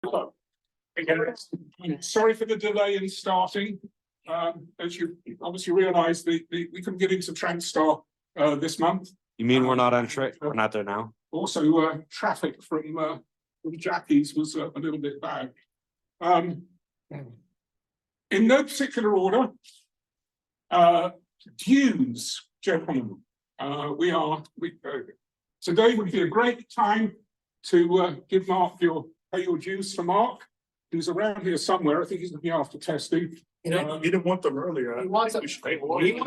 Hello. Again, sorry for the delay in starting. As you obviously realise, we couldn't get into Transstar this month. You mean we're not on track? We're not there now? Also, traffic from Jackie's was a little bit bad. In no particular order, dues, gentlemen. Today would be a great time to give Mark pay your dues to Mark. He's around here somewhere. I think he's looking after testing. You didn't want them earlier. He wants to get rolling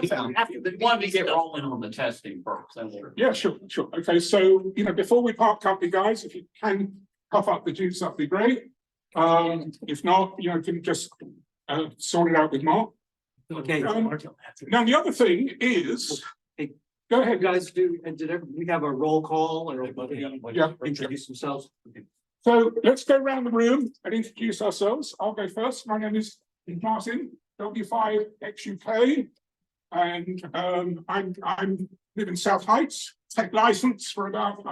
on the testing first. Yeah, sure. Okay, so before we part company, guys, if you can puff up the dues, that'd be great. If not, can just sort it out with Mark. Okay. Now the other thing is, Hey, go ahead, guys, we have a roll call and everybody Yeah. introduce themselves? Okay. So let's go around the room and introduce ourselves. I'll go first. My name is Martin, W5XUK, and I live in South Heights. Tech license for about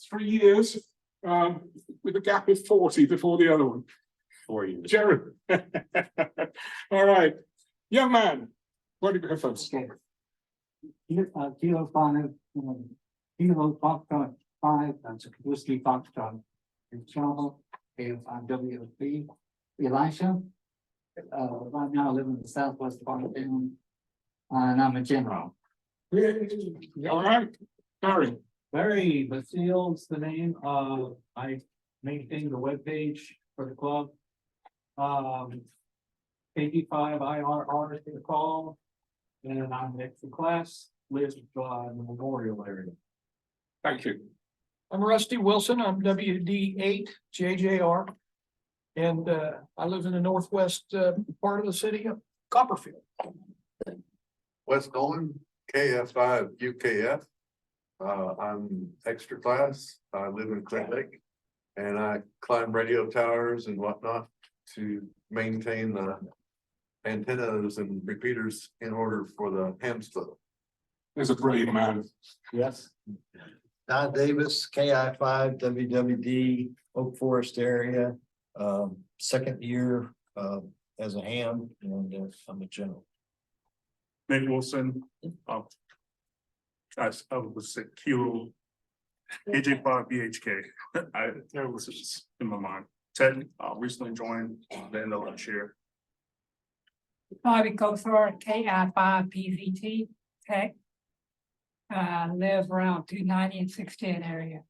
3 years, with a gap of 40 before the other one. 4 years. Jerry. All right, young man. Why don't you go first? Okay. Kilo 5, Kilo Foxtrot 5, that's a whiskey Foxtrot. In Charlotte, WFB. Elisha. Right now I live in the southwest part of town. And I'm a general. All right, Barry. Barry Basile's the name. I maintain the webpage for the club. KG5IRR is the call. And I'm next to class, live in the Memorial area. Thank you. I'm Rusty Wilson. I'm WD8JJR. And I live in the northwest part of the city of Copperfield. Wes Nolan, KF5UKF. I'm extra class. I live in Clear Lake. And I climb radio towers and whatnot to maintain the antennas and repeaters in order for the Hams Club. There's a brilliant man. Yes. Don Davis, KI5 WWD Oak Forest area, second year as a ham, and I'm a general. Nick Wilson, I was at Kilo AJ5BHK. That was just in my mind. Ted recently joined the end of last year. Bobby Kofar, KI5PVT Tech. Live around 290 and 610 area.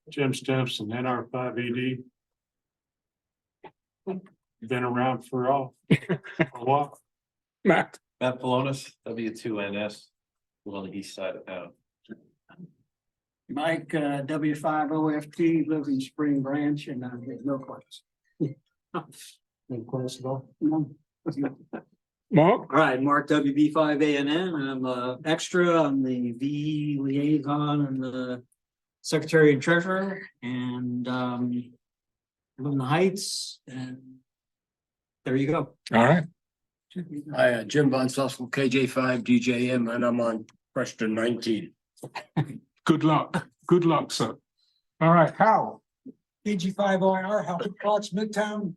Jim Stimpson, NR5ED. Been around for a while. Matt. Matt Polonis, W2NS, on the east side of town. Mike, W5OFT, live in Spring Branch, and I have no class. No question at all. Mark. All right, Mark WB5ANN. I'm extra. I'm the V liaison and the secretary and treasurer, and live in the Heights. And there you go. All right. Hi, Jim Von Sussel, KJ5DJM, and I'm on Preston 19. Good luck. Good luck, sir. All right, Hal. KG5IR, Howard Plots, Midtown,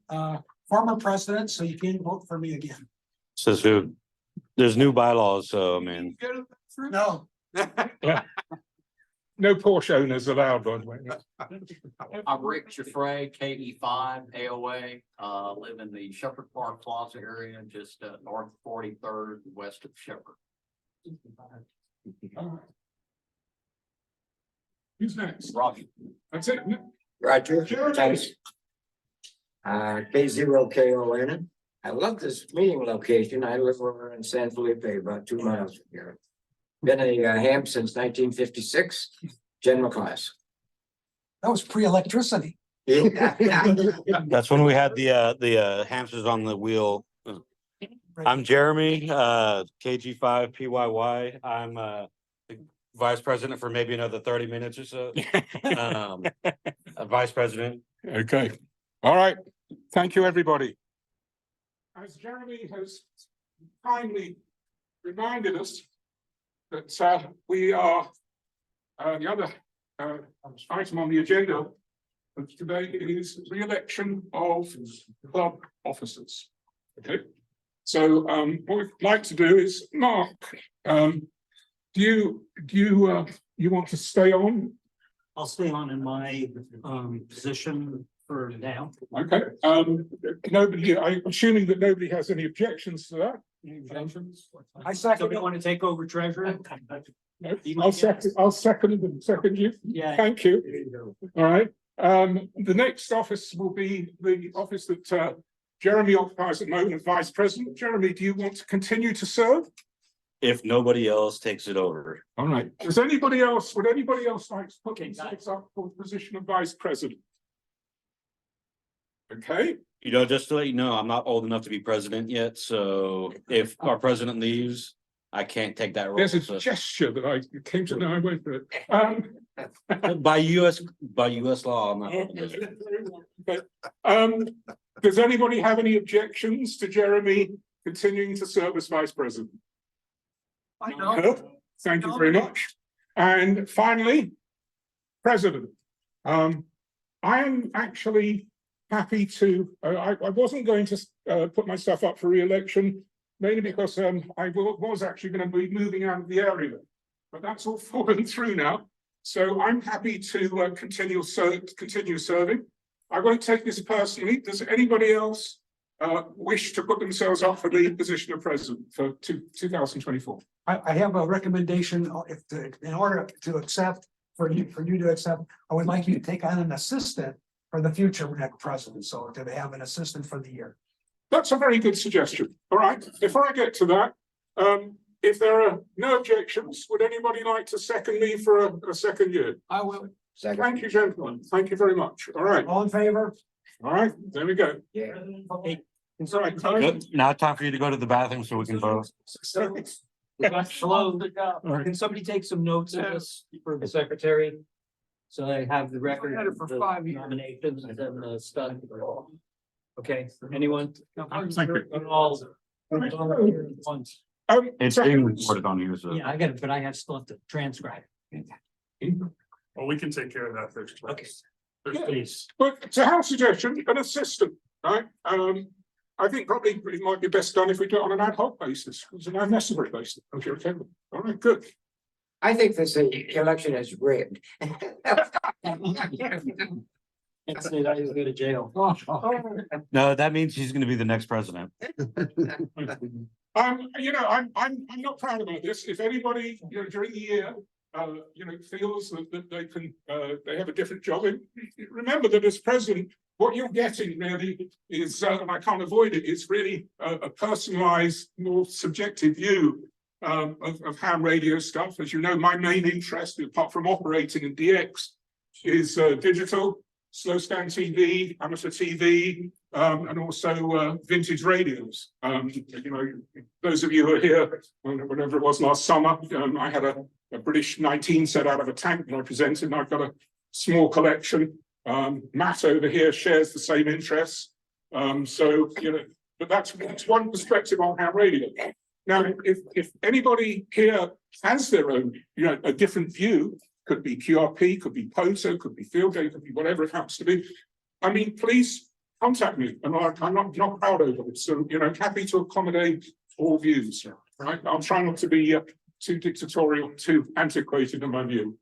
former president, so you can't vote for me again. Says who? There's new bylaws, so I mean. No. No Porsche owners allowed, by the way. I'm Rick Jaffray, KE5 AOA, live in the Shepherd Park Plaza area, just north of 43rd, west of Shepherd. All right. Who's next? Roger. That's it. Roger. Jeremy. Thanks. K0KON. I love this meeting location. I live over in San Felipe, about 2 miles from here. Been a ham since 1956, general class. That was pre-electricity. That's when we had the hamsters on the wheel. I'm Jeremy, KG5PYY. I'm the vice president for maybe another 30 minutes or so. A vice president. Okay. All right. Thank you, everybody. As Jeremy has kindly reminded us that we are the other item on the agenda of today is re-election of club officers. Okay, so what we'd like to do is, Mark, do you want to stay on? I'll stay on in my position for now. Okay, nobody, I'm assuming that nobody has any objections to that. Any objections? I second Somebody it. want to take over treasurer? No, I'll second you. Yeah. Thank you. All right, the next office will be the office that Jeremy occupies at the moment as Vice President. Jeremy, do you want to continue to serve? If nobody else takes it over. All right, would anybody else like to put themselves up for the position of Vice President? Okay, You know, just to let you know, I'm not old enough to be president yet, so if our president leaves, I can't take that role. there's a So- gesture that I came to know I went for it. By US law, I'm not. Does anybody have any objections to Jeremy continuing to serve as Vice President? No? Thank you very much. And finally, President. I am actually happy to, I wasn't going to put myself up for re-election, mainly because I was actually going to be moving out of the area. But that's all fallen through now. So I'm happy to continue serving. I won't take this personally. Does anybody else wish to put themselves up for the position of president for 2024? I have a recommendation, in order to accept, for you to accept, I would like you to take on an assistant for the future next president, so to have an assistant for the year. That's a very good suggestion. All right, before I get to that, if there are no objections, would anybody like to second me for a second year? I will. Thank you, gentlemen. Thank you very much. All right, All in favor? all right, there we go. Hey, All right, Good. Now time for you to go to the bathroom so we can vote. Hello, can somebody take some notes of this for the secretary? So I have the record of the nominations and then the stuff. Okay, anyone? Thank you. All here at once. It's being recorded on here, so. Yeah, I get it, but I still have to transcribe. Well, we can take care of that first. Okay. Please. But to have a suggestion, an assistant, right? I think probably it might be best done if we do it on an ad hoc basis, it's an unnecessary basis. Okay, okay. All right, good. I think this election is rigged. Can't say that, he'll go to jail. No, that means he's gonna be the next president. I'm not proud about this. If anybody, during the year, feels that they can, they have a different job. Remember that as president, what you're getting really is, and I can't avoid it, it's really a personalized, more subjective view of ham radio stuff. As you know, my main interest, apart from operating in DX, is digital, slow scan TV, amateur TV, and also vintage radios. Those of you who are here, whenever it was last summer, I had a British 19 set out of a tank that I presented, and I've got a small collection. Matt over here shares the same interests. But that's one perspective on ham radio. Now, if anybody here has their own, a different view, could be QRP, could be POTO, could be field day, could be whatever it happens to be. I mean, please contact me, and I'm not proud over it. So, happy to accommodate all views. Right? I'll try not to be too dictatorial, too antiquated in my view.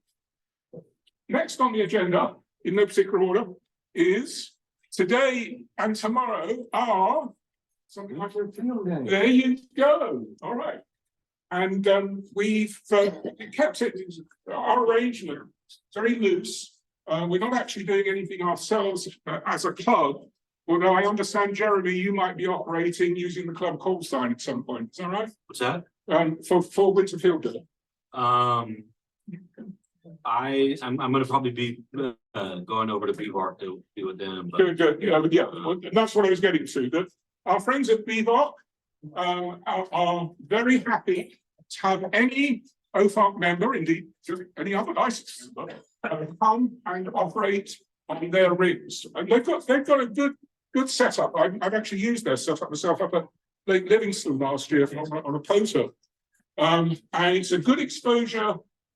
Next on the agenda, in no particular order, is today and tomorrow are something like there you go. All right. And we've kept it, our arrangement very loose. We're not actually doing anything ourselves as a club, although I understand, Jeremy, you might be operating using the club call sign at some point. Is that right? What's that? For Winterfield Day. I'm gonna probably be going over to BVAR to be with them, but Good. Yeah, well, that's what I was getting to. That our friends at BVOC are very happy to have any OFARC member, indeed any other licensed member, come and operate on their rigs. And they've got a good setup. I've actually used their setup myself up at Lake Livingston last year on a POTO. And it's a good exposure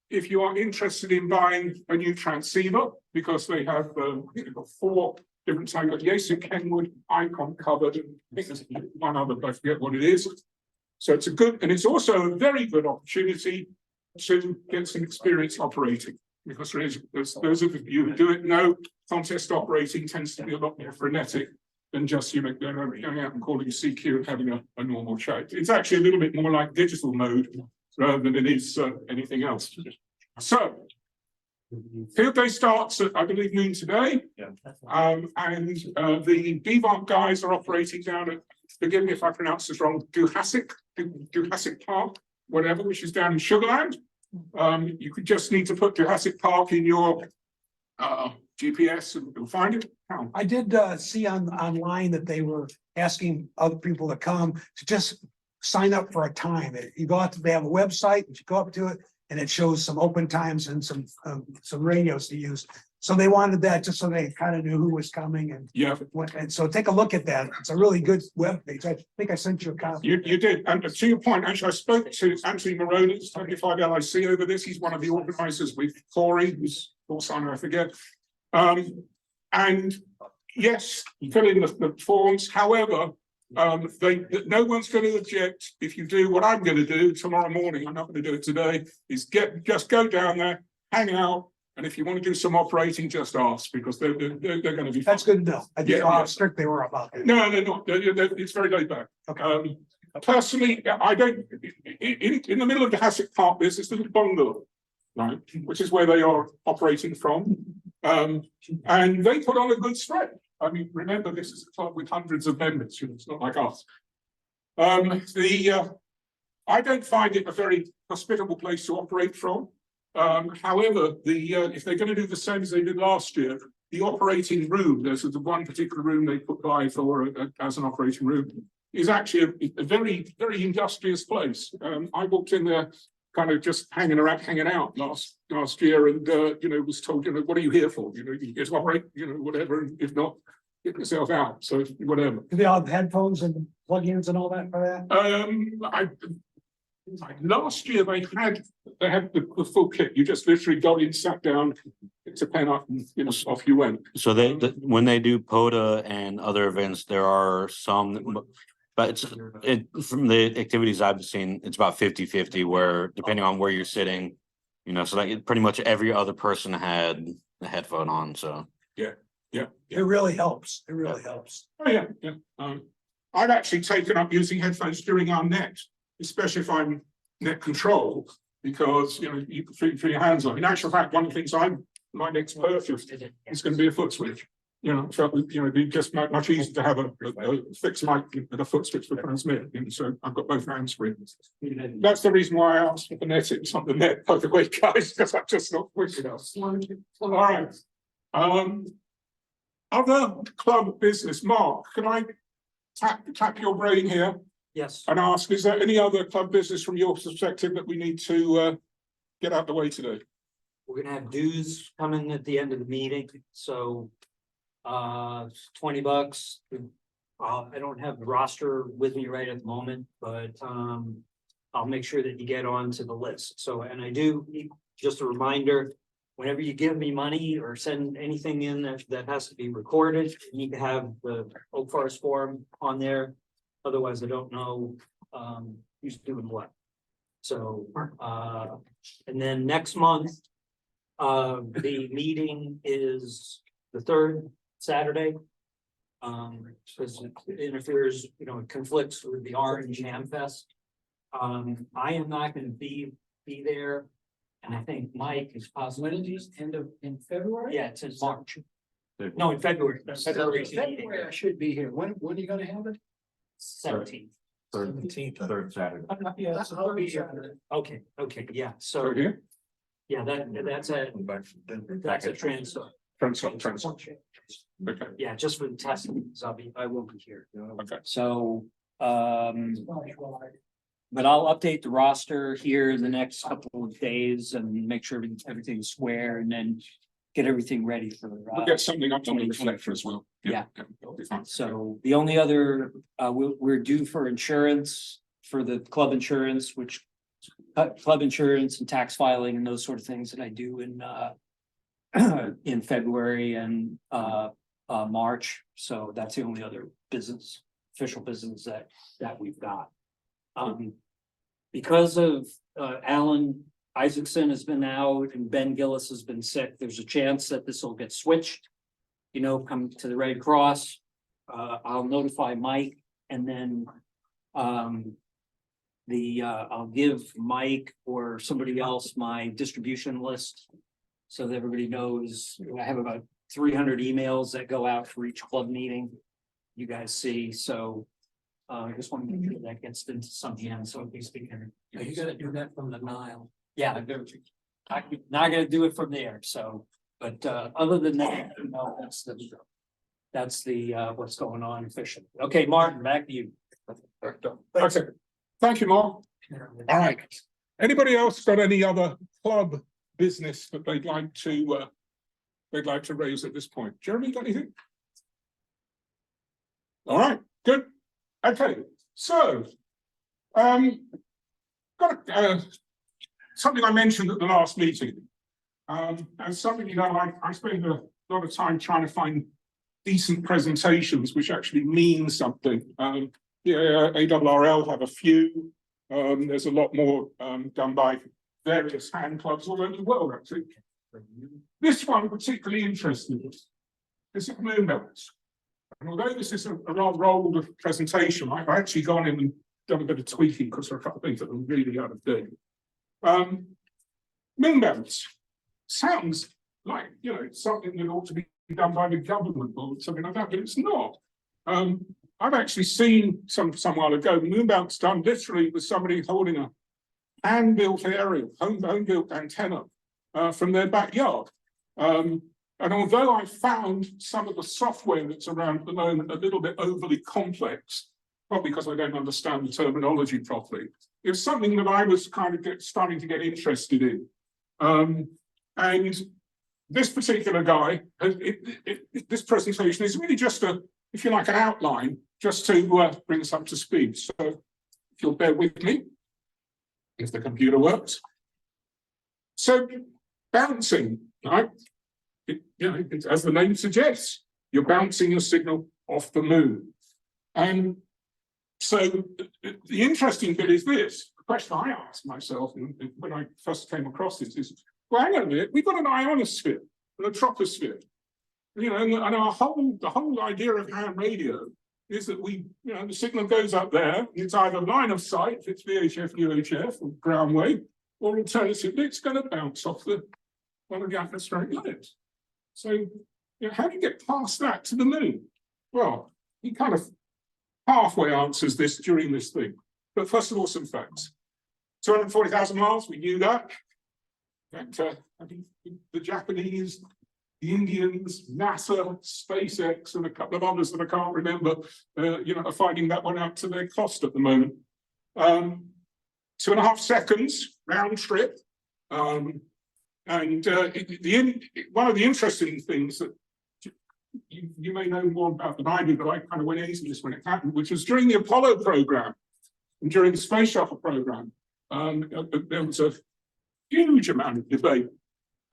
if you are interested in buying a new transceiver, because they have, they've got 4 different types, got Yaesu, Kenwood, Icon covered, and I think there's one other, but I forget what it is. So it's a good, and it's also a very good opportunity to get some experience operating, because there's those of you who do it know contest operating tends to be a lot more frenetic than just, you know, going out and calling CQ and having a normal chat. It's actually a little bit more like digital mode rather than it is anything else. So field day starts at, I believe, noon today. Yeah. And the BVARC guys are operating down at, forgive me if I pronounce this wrong, Duhasik Park, whatever, which is down in Sugarland. You could just need to put Duhasik Park in your GPS and you'll find it. I did see online that they were asking other people to come to just sign up for a time. You go out to, they have a website, you go up to it, and it shows some open times and some radios to use. So they wanted that just so they kind of knew who was coming and Yeah, and so take a look at that. It's a really good webpage. I think I sent you a copy. you did. And to your point, actually, I spoke to Anthony Moroni, 75 LIC over this. He's one of the organizers with Corey, who's also, I forget. And yes, fill in the forms. However, no one's going to object if you do what I'm going to do tomorrow morning. I'm not going to do it today. Is just go down there, hang out, and if you want to do some operating, just ask, because they're going to be. That's good to know. I didn't know Yeah. how strict they were about it. No, they're not. It's very laid back. Okay. Personally, I don't. In the middle of the Hassett Park, there's this little bungalow, right, which is where they are operating from. And they put on a good spread. I mean, remember, this is a club with hundreds of members. You know, it's not like us. I don't find it a very hospitable place to operate from. However, if they're going to do the same as they did last year, the operating room, there's the one particular room they put by for as an operating room, is actually a very, very industrious place. I walked in there kind of just hanging out last year and, you know, was told, you know, what are you here for? You know, you get to operate, you know, whatever, and if not, get yourself out. So whatever. Do they all have headphones and plugins and all that for that? Last year they had the full kit. You just literally got in, sat down, picked a pen up, and you know, off you went. So when they do POTA and other events, there are some, but from the activities I've seen, it's about 50-50 where depending on where you're sitting, you know, so like pretty much every other person had a headphone on, so. Yeah. It really helps. It really helps. Oh, yeah. I've actually taken up using headphones during our net, especially if I'm net control, because you know you can feel your hands on. In actual fact, one of the things my next purchase is going to be a foot switch. You know, so you know, it'd be just much easier to have a fixed mic and a foot switch for transmit. And so I've got both hands free. That's the reason why I asked for the net. It's not the net, by the way, guys, because I'm just not quick enough. All right. Other club business, Mark, can I tap your brain here Yes. and ask, is there any other club business from your perspective that we need to get out of the way today? We're gonna have dues coming at the end of the meeting, so. $20. I don't have the roster with me right at the moment, but I'll make sure that you get onto the list. So, and I do, just a reminder, whenever you give me money or send anything in that has to be recorded, you need to have the Oak Forest form on there. Otherwise, I don't know who's doing what. So, and then next month, the meeting is the 3rd Saturday. Because it interferes, you know, it conflicts with the Orange Ham Fest. I am not gonna be there, and I think Mike is possibly. When is this, end of, in February? Yeah, it's in March. No, in February. February, I should be here. When are you gonna have it? 17th. 3rd Saturday. Yeah, I'll be here. Okay, yeah, So so, here, yeah, that's a transfer. transfer. Okay, Yeah, just for the testing, because I won't be here. okay. So, but I'll update the roster here in the next couple of days and make sure everything's square and then get everything ready for the. We'll get something up on the reflector as well. Yeah. That'll be fine. So the only other, we're due for insurance for the club insurance, which club insurance and tax filing and those sort of things that I do in in February and March. So that's the only other business, official business that we've got. Because of Alan Isaacson has been out and Ben Gillis has been sick, there's a chance that this will get switched. You know, come to the Red Cross. I'll notify Mike and then I'll give Mike or somebody else my distribution list. So that everybody knows. I have about 300 emails that go out for each club meeting. You guys see, so I just want to make sure that gets into some hands, so at least we can. Are you gonna do that from the Nile? Yeah, I'm not gonna do it from there, so, but other than that, you know, that's the what's going on officially. Okay, Martin, back to you. Okay, thank you, Mark. All right. Anybody else got any other club business that they'd like to raise at this point? Jeremy, got anything? All right, good. Okay, so got something I mentioned at the last meeting. And something, you know, I spend a lot of time trying to find decent presentations which actually mean something. Yeah, ARRL have a few. There's a lot more done by various hand clubs all over the world, actually. This one particularly interesting. This is Moonbelts. And although this is a rather old presentation, I've actually gone in and done a bit of tweaking because there are a couple of things that are really out of date. Moonbelts sounds like, you know, something that ought to be done by the government or something like that, but it's not. I've actually seen some while ago, Moonbelts done literally with somebody holding a hand-built aerial, home-built antenna from their backyard. And although I found some of the software that's around at the moment a little bit overly complex, probably because I don't understand the terminology properly, it was something that I was kind of starting to get interested in. And this particular guy, this presentation is really just a, if you like, an outline, just to bring us up to speed. So if you'll bear with me, if the computer works. So bouncing, right? As the name suggests, you're bouncing your signal off the moon. And so the interesting bit is this, the question I asked myself when I first came across this is, well, hang on a minute, we've got an ionosphere and a troposphere. You know, and the whole idea of ham radio is that we, you know, the signal goes up there, it's either line of sight, if it's VHF, UHF, or ground wave, or alternatively, it's going to bounce off one of the atmospheric layers. So, you know, how do you get past that to the moon? Well, he kind of halfway answers this during this thing. But first of all, some facts. 240,000 miles, we knew that. I think the Japanese, the Indians, NASA, SpaceX, and a couple of others that I can't remember, you know, are finding that one out to their cost at the moment. 2.5 seconds round trip. And one of the interesting things that you may know more about than I do, but I kind of went into this when it happened, which was during the Apollo program and during the Space Shuttle program, there was a huge amount of debate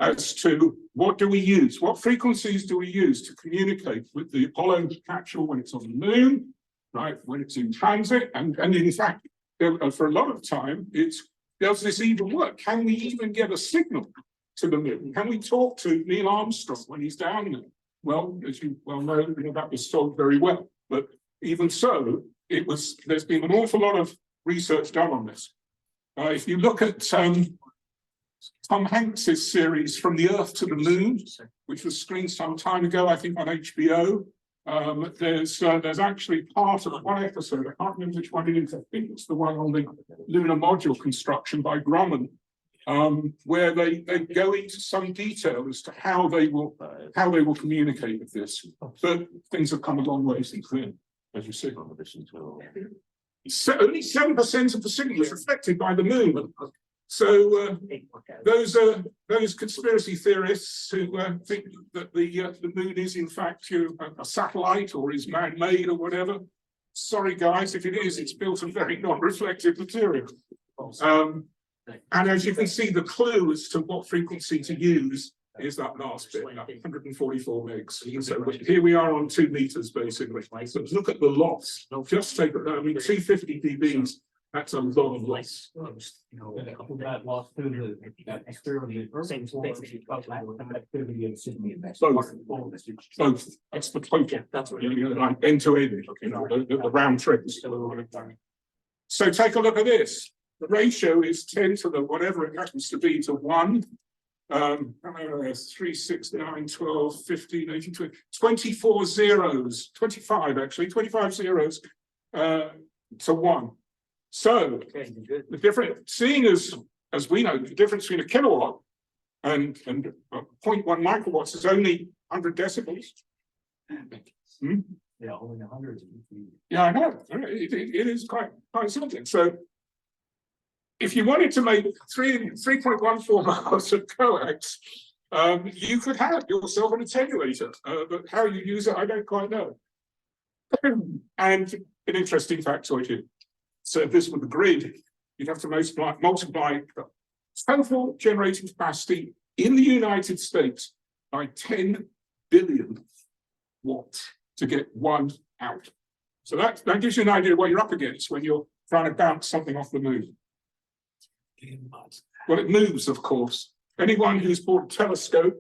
as to what do we use, what frequencies do we use to communicate with the Apollo capsule when it's on the moon, right, when it's in transit, and in fact, for a lot of time, does this even work? Can we even get a signal to the moon? Can we talk to Neil Armstrong when he's down there? Well, as you well know, that was solved very well. But even so, there's been an awful lot of research done on this. If you look at Tom Hanks's series From the Earth to the Moon, which was screened some time ago, I think on HBO, there's actually part of one episode, I can't remember which one it is, I think it's the one on the lunar module construction by Grumman, where they go into some detail as to how they will communicate with this. But things have come a long way since then, as you see. So only 7% of the signal is reflected by the moon. So those conspiracy theorists who think that the moon is in fact a satellite or is man-made or whatever. Sorry guys, if it is, it's built of very non-reflective material. And as you can see, the clue as to what frequency to use is that last bit, 144 megs. So here we are on 2 meters basically. So look at the loss. Just take, 250 dBs. That's a lot of loss. That lost to the experiment. Both. That's the total. That's what you like end to end, the round trips. So take a look at this. The ratio is 10 to the whatever it happens to be to 1. 3, 6, 9, 12, 15, 18, 20, 24 zeros, 25 actually, 25 zeros to 1. So the difference, seeing as we know, the difference between a kilowatt and 0.1 microwatts is only 100 decibels. Yeah, only 100. Yeah, I know. It is quite something. So if you wanted to make 3.14 miles of coax, you could have yourself an attenuator. But how you use it, I don't quite know. And an interesting factoid here. So if this were the grid, you'd have to multiply the total generating capacity in the United States by 10 billion watts to get 1 out. So that gives you an idea of what you're up against when you're trying to bounce something off the moon. Well, it moves, of course. Anyone who's bought a telescope,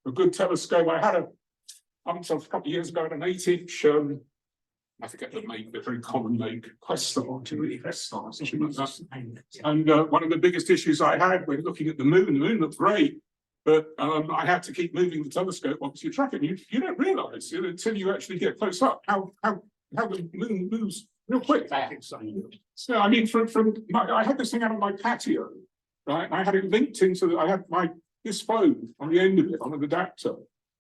a good telescope, I had a couple of years ago, an 8-inch, I forget the make, the very common make, Questar, something like that. And one of the biggest issues I had when looking at the moon looked great, but I had to keep moving the telescope once you track it. You don't realise until you actually get close up how the moon moves real quick. So I mean, I had this thing out on my patio, right? I had it linked into I had this phone on the end of it on an adapter,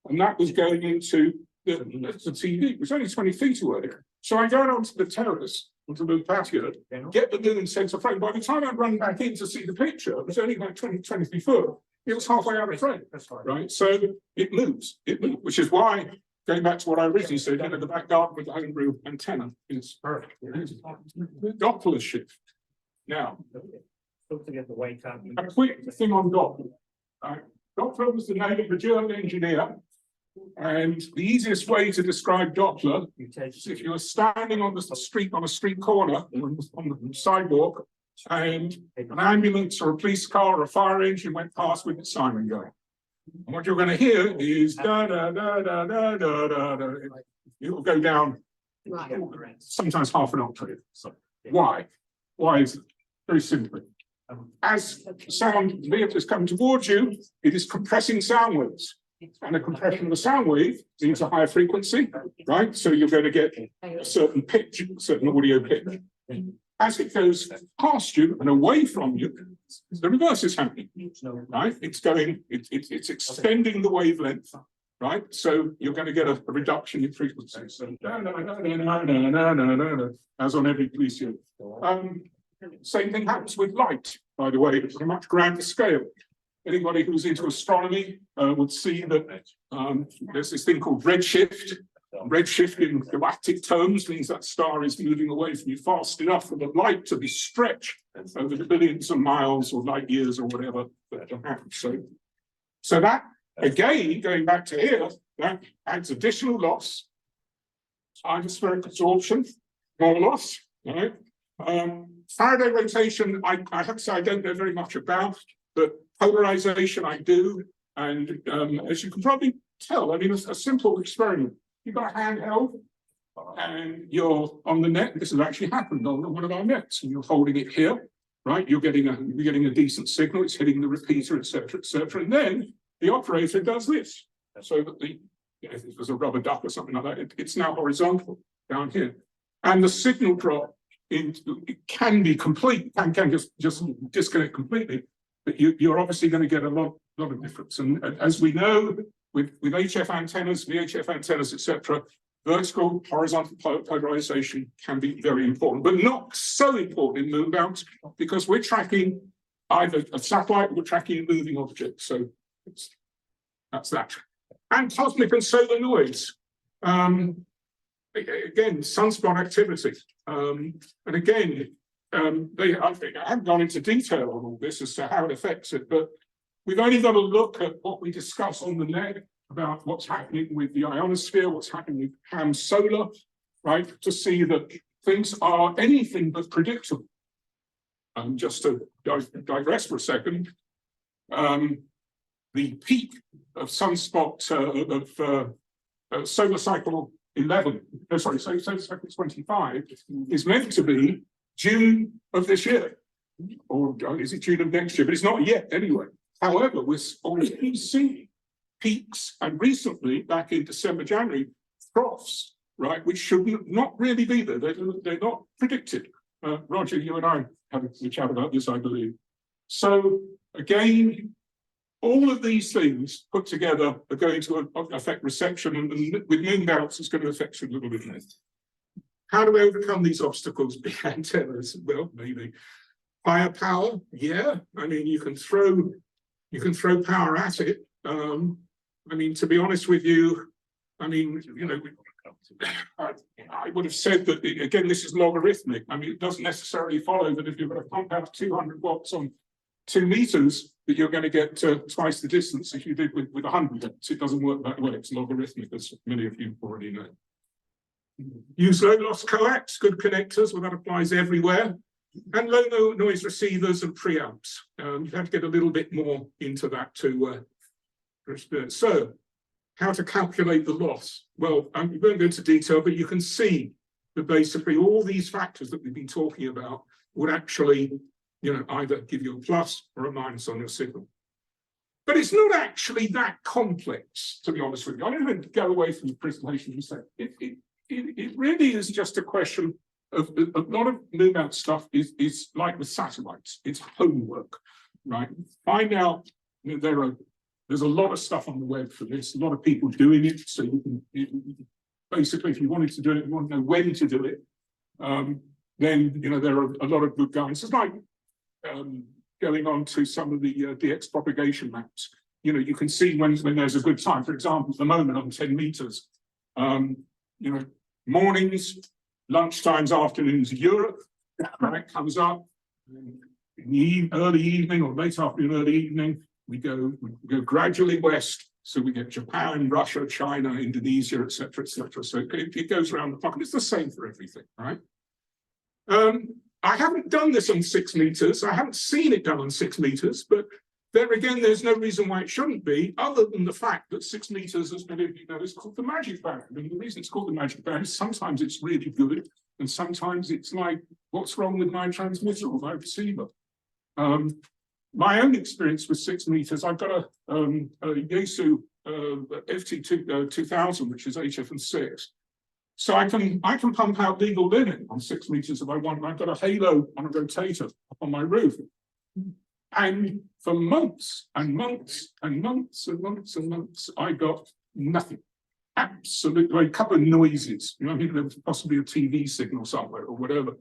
and that was going into the TV. It was only 20 feet away. So I go onto the terrace, onto the patio, get the moon center frame. By the time I run back in to see the picture, it was only like 23 foot. It was halfway out of frame, right? So it moves, which is why, going back to what I originally said, the back garden with the homebrew antenna is perfect. The Doppler shift. Now, a quick thing on Doppler. Doppler was the name of a German engineer. And the easiest way to describe Doppler is if you were standing on the street, on a street corner, on the sidewalk, and an ambulance or a police car or a fire engine went past with its siren going. And what you're going to hear is da da da da da da da da. It will go down sometimes half an octave. So why? Why is it? Very simply. As sound vehicle is coming towards you, it is compressing sound waves. And a compression of the sound wave means a higher frequency, right? So you're going to get a certain pitch, a certain audio pitch. As it goes past you and away from you, the reverse is happening, right? It's extending the wavelength, right? So you're going to get a reduction in frequency. So, as on every police unit. Same thing happens with light, by the way, it's on a much grander scale. Anybody who's into astronomy would see that there's this thing called redshift. Redshift in galactic terms means that star is moving away from you fast enough for the light to be stretched over the billions of miles or light years or whatever that happens. So that, again, going back to here, that adds additional loss, atmospheric absorption, more loss, right? Faraday rotation, I have to say I don't know very much about, but polarization I do, and as you can probably tell, I mean, a simple experiment. You've got a handheld, and you're on the net. This has actually happened on one of our nets, and you're holding it here, right? You're getting a decent signal. It's hitting the repeater, etc., etc. And then the operator does this, so that if it was a rubber duck or something like that, it's now horizontal down here, and the signal drop it can be complete, can just disconnect completely. But you're obviously going to get a lot of difference. And as we know, with HF antennas, VHF antennas, etc., vertical, horizontal polarization can be very important, but not so important in moon bounce because we're tracking either a satellite or we're tracking a moving object. So that's that. And cosmic and solar noise. Again, sunspot activity. And again, I haven't gone into detail on all this as to how it affects it, but we've only got to look at what we discuss on the net about what's happening with the ionosphere, what's happening with ham solar, right, to see that things are anything but predictable. Just to digress for a second, the peak of sunspot solar cycle 11, solar cycle 25 is meant to be June of this year, or is it June of next year? But it's not yet anyway. However, we're already seeing peaks, and recently, back in December, January, troughs, right, which should not really be there. They're not predicted. Roger, you and I had a chat about this, I believe. So again, all of these things put together are going to affect reception, and with moon belts, it's going to affect it a little bit less. How do we overcome these obstacles? Big antennas, well, maybe. Higher power, yeah. I mean, you can throw power at it. I mean, to be honest with you, I mean, you know, I would have said that, again, this is logarithmic. I mean, it doesn't necessarily follow that if you're going to pump out 200 watts on 2 meters, that you're going to get twice the distance if you did with 100. It doesn't work that way. It's logarithmic, as many of you already know. Use low loss coax, good connectors, well, that applies everywhere. And low noise receivers and preamps. You have to get a little bit more into that to so how to calculate the loss? Well, we won't go into detail, but you can see that basically all these factors that we've been talking about would actually, you know, either give you a plus or a minus on your signal. But it's not actually that complex, to be honest with you. I'm going to go away from the presentation and say it really is just a question of a lot of moon mount stuff is like with satellites. It's homework, right? Find out, you know, there's a lot of stuff on the web for this, a lot of people doing it. So you can basically, if you wanted to do it, you want to know when to do it, then, you know, there are a lot of good guides. It's like going on to some of the DX propagation maps. You know, you can see when there's a good time. For example, at the moment on 10 meters, you know, mornings, lunchtimes, afternoons, Europe, right, comes up. In the early evening or late afternoon, early evening, we go gradually west. So we get Japan, Russia, China, Indonesia, etc., etc. So it goes around the clock, and it's the same for everything, right? I haven't done this on 6 meters. I haven't seen it done on 6 meters, but there again, there's no reason why it shouldn't be, other than the fact that 6 meters, as many of you know, is called the magic band. And the reason it's called the magic band is sometimes it's really good, and sometimes it's like, what's wrong with my transmitter or my receiver? My own experience with 6 meters, I've got a Yaesu FT2000, which is HF6. So I can pump out legal limit on 6 meters if I want. I've got a halo on a rotator up on my roof. And for months and months and months and months and months, I got nothing. Absolutely, a couple of noises. You know, I think there was possibly a TV signal somewhere or whatever.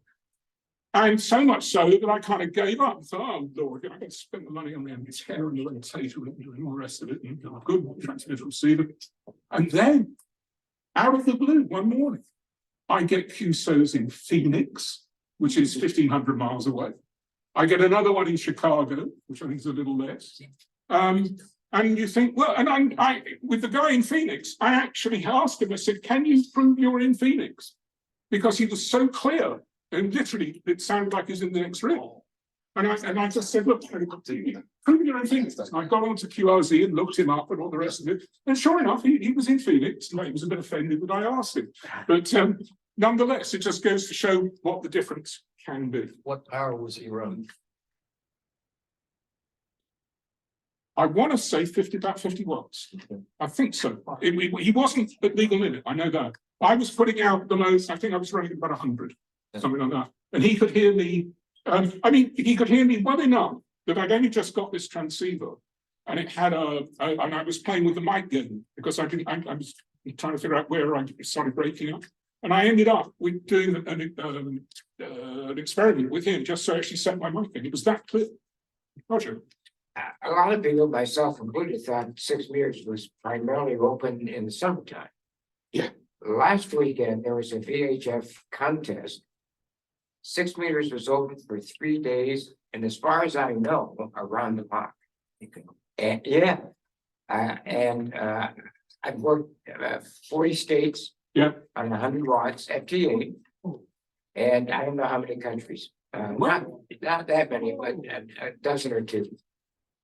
And so much so that I kind of gave up. So, oh Lord, I can spend the money on the antenna and the rotator and all the rest of it. And good transmitter receiver. And then, out of the blue, one morning, I get QSOs in Phoenix, which is 1,500 miles away. I get another one in Chicago, which I think is a little less. And you think, well, and I with the guy in Phoenix, I actually asked him, I said, can you prove you're in Phoenix? Because he was so clear, and literally it sounded like he's in the next room. And I just said, look, prove you're in Phoenix. And I got onto QRZ and looked him up and all the rest of it. And sure enough, he was in Phoenix. Like, he was a bit offended that I asked him. But nonetheless, it just goes to show what the difference can be. What power was he running? I want to say about 50 watts. I think so. He wasn't at legal limit. I know that. I was putting out the most, I think I was running about 100, something like that. And he could hear me. I mean, he could hear me well enough that I'd only just got this transceiver, and it had and I was playing with the mic gain because I was trying to figure out where I started breaking up. And I ended up with doing an experiment with him just so I actually set my mic in. It was that clear. Roger. A lot of people, myself included, thought 6 meters was primarily open in the summertime. Yeah. Last weekend, there was a VHF contest. 6 meters was open for 3 days, and as far as I know, around the park. And yeah, I've worked 40 states. Yeah. On 100 watts FTA. And I don't know how many countries, not that many, but a dozen or two.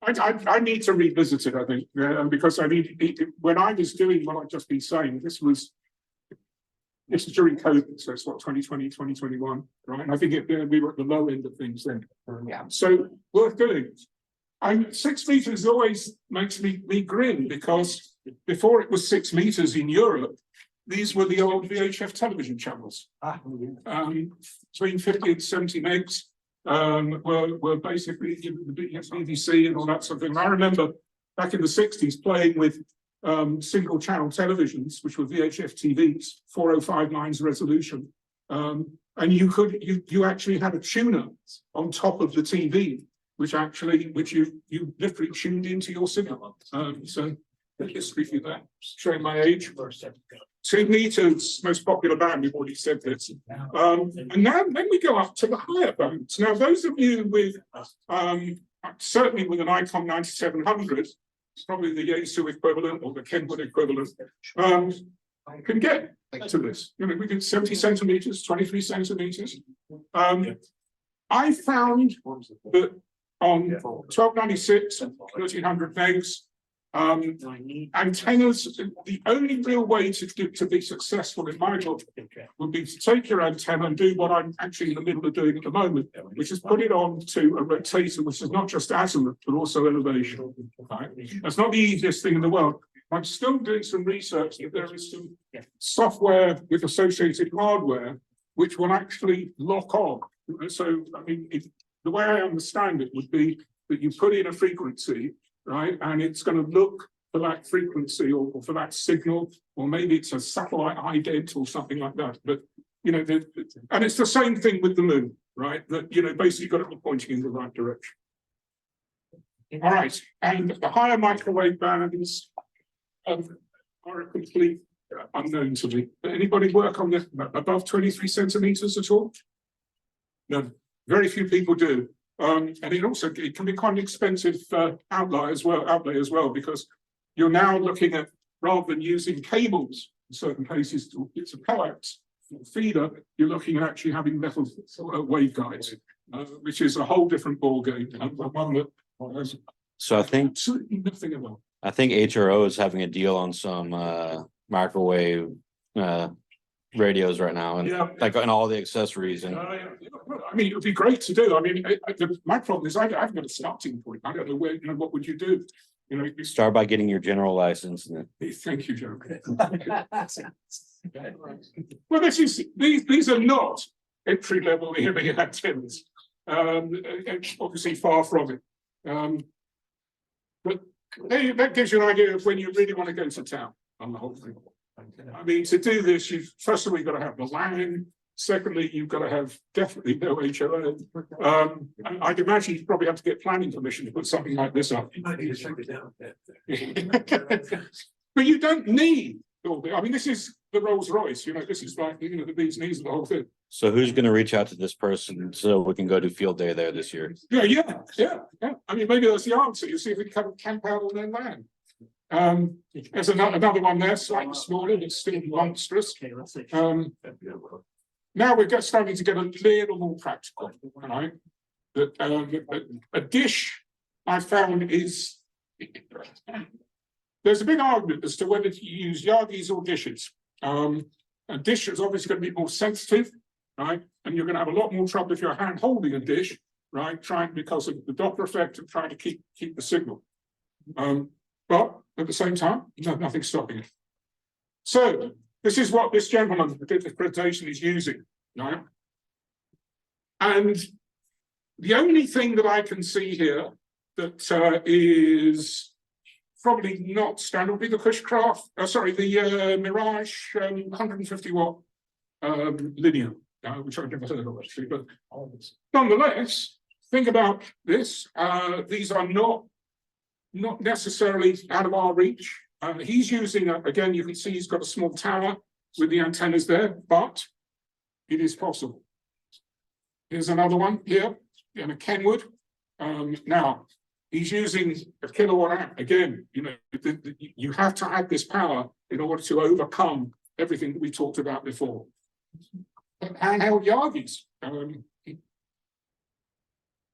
I need to revisit it, I think, because I need, when I was doing what I've just been saying, this was during COVID, so it's what, 2020, 2021, right? And I think we were at the low end of things then. Yeah. So worth doing. 6 meters always makes me grin, because before it was 6 meters in Europe, these were the old VHF television channels. Between 50 and 70 megs were basically the BBC and all that sort of thing. I remember back in the 60s playing with single channel televisions, which were VHF TVs, 4059's resolution. And you actually had a tuner on top of the TV, which you literally tuned into your signal. So the history for that, showing my age. 2 meters, most popular band, we've already said this. And now then we go up to the higher bands. Now, those of you with certainly with an Icon 9700, it's probably the Yaesu equivalent or the Kenwood equivalent, can get to this. You know, we get 70 centimeters, 23 centimeters. I found that on 1296, 1300 megs, antennas, the only real way to be successful in my job would be to take your antenna and do what I'm actually in the middle of doing at the moment, which is put it on to a rotator, which is not just azimuth, but also elevation. Right? That's not the easiest thing in the world. I'm still doing some research that there is some software with associated hardware which will actually lock on. So, I mean, the way I understand it would be that you put in a frequency, right, and it's going to look for that frequency or for that signal, or maybe it's a satellite ident or something like that. But you know, and it's the same thing with the moon, right? That you know, basically got to be pointing in the right direction. All right, and the higher microwave bands are a complete unknown to me. Anybody work on the above 23 centimeters at all? No, very few people do. And it can be quite an expensive outlay as well, because you're now looking at, rather than using cables in certain cases, it's a coax feeder, you're looking at actually having metal waveguides, which is a whole different ballgame, and one that has So I think absolutely nothing about. HRO is having a deal on some microwave radios right now, and Yeah. like and all the accessories and I mean, it would be great to do. I mean, my problem is I haven't got a starting point. I don't know where. You know, what would you do? You know, start by getting your general license. And thank you, Joe. Well, these are not entry level hearing antennas. Obviously, far from it. But that gives you an idea of when you really want to go to town on the whole thing. I mean, to do this, you've first of all, you've got to have the land. Secondly, you've got to have definitely no HOA. I'd imagine you probably have to get planning permission to put something like this up. You might need to check it down. But you don't need all the, I mean, this is the Rolls Royce, you know, this is like, you know, the bee's knees of the whole thing. so who's going to reach out to this person so we can go do field day there this year? Yeah. I mean, maybe that's the answer. You see if we can camp out on their land. There's another one there, slightly smaller, but still monstrous. Now we're starting to get a little more practical, right? That a dish I found is there's a big argument as to whether to use Yagis or dishes. A dish is obviously going to be more sensitive, right? And you're going to have a lot more trouble if you're hand holding a dish, right? Because of the Doppler effect of trying to keep the signal. But at the same time, nothing's stopping it. So this is what this gentleman who did the presentation is using, right? And the only thing that I can see here that is probably not standard would be the Cushcraft, the Mirage 150 watt linear, which I've never heard of actually, but nonetheless, think about this. These are not necessarily out of our reach. He's using, again, you can see he's got a small tower with the antennas there, but it is possible. Here's another one here, in a Kenwood. Now, he's using a kilowatt hour. Again, you know, you have to have this power in order to overcome everything that we talked about before. Handheld Yagis. All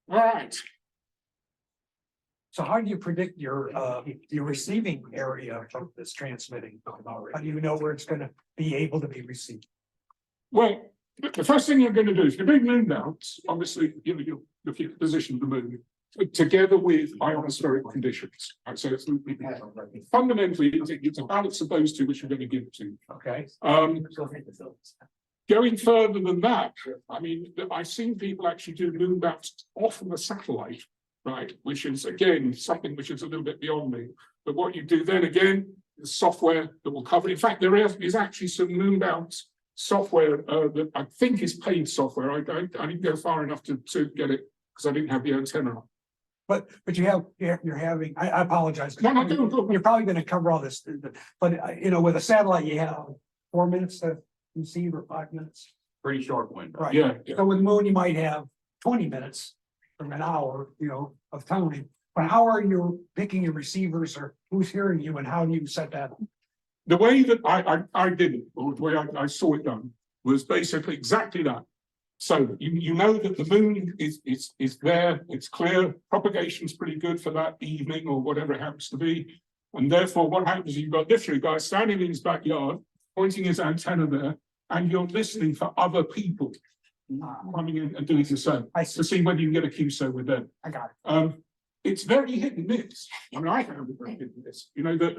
right. So how do you predict your receiving area from this transmitting? How do you know where it's gonna be able to be received? Well, the first thing you're going to do is your big moon mounts, obviously, you know, you're looking at the position of the moon, together with ionospheric conditions. Right, so it's fundamentally, it's a balance of those two which you're going to give to. Okay. Going further than that, I mean, I've seen people actually do moon mounts off of a satellite, right? Which is again something which is a little bit beyond me. But what you do then again is software that will cover. In fact, there is actually some moon mounts software that I think is paid software. I didn't go far enough to get it because I didn't have the antenna on. But you're having, I apologize. No, don't. You're probably gonna cover all this, but you know, with a satellite, you have 4 minutes to receive or 5 minutes. Pretty short window. Right. Yeah. So with the moon, you might have 20 minutes from an hour, you know, of time. But how are you picking your receivers, or who's hearing you, and how do you set that up? The way that I did it, or the way I saw it done, was basically exactly that. So you know that the moon is there, it's clear, propagation's pretty good for that evening or whatever it happens to be. And therefore, what happens is you've got literally a guy standing in his backyard, pointing his antenna there, and you're listening for other people coming in and doing the same. I see. To see whether you can get a QSO with them. I got it. It's very hit and miss. I mean, I found it very hit and miss, you know, that,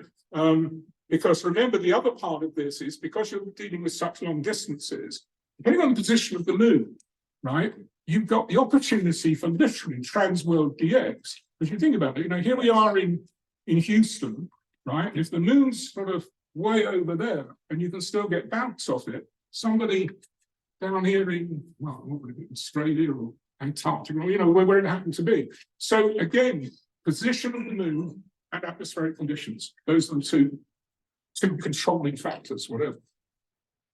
because remember, the other part of this is because you're dealing with such long distances, depending on the position of the moon, right, you've got the opportunity for literally transworld DX. If you think about it, you know, here we are in Houston, right? If the moon's sort of way over there and you can still get bounce off it, somebody down here in, well, what would it be, Australia or Antarctica, or, you know, where it happened to be. So again, position of the moon and atmospheric conditions, those are the two controlling factors, whatever.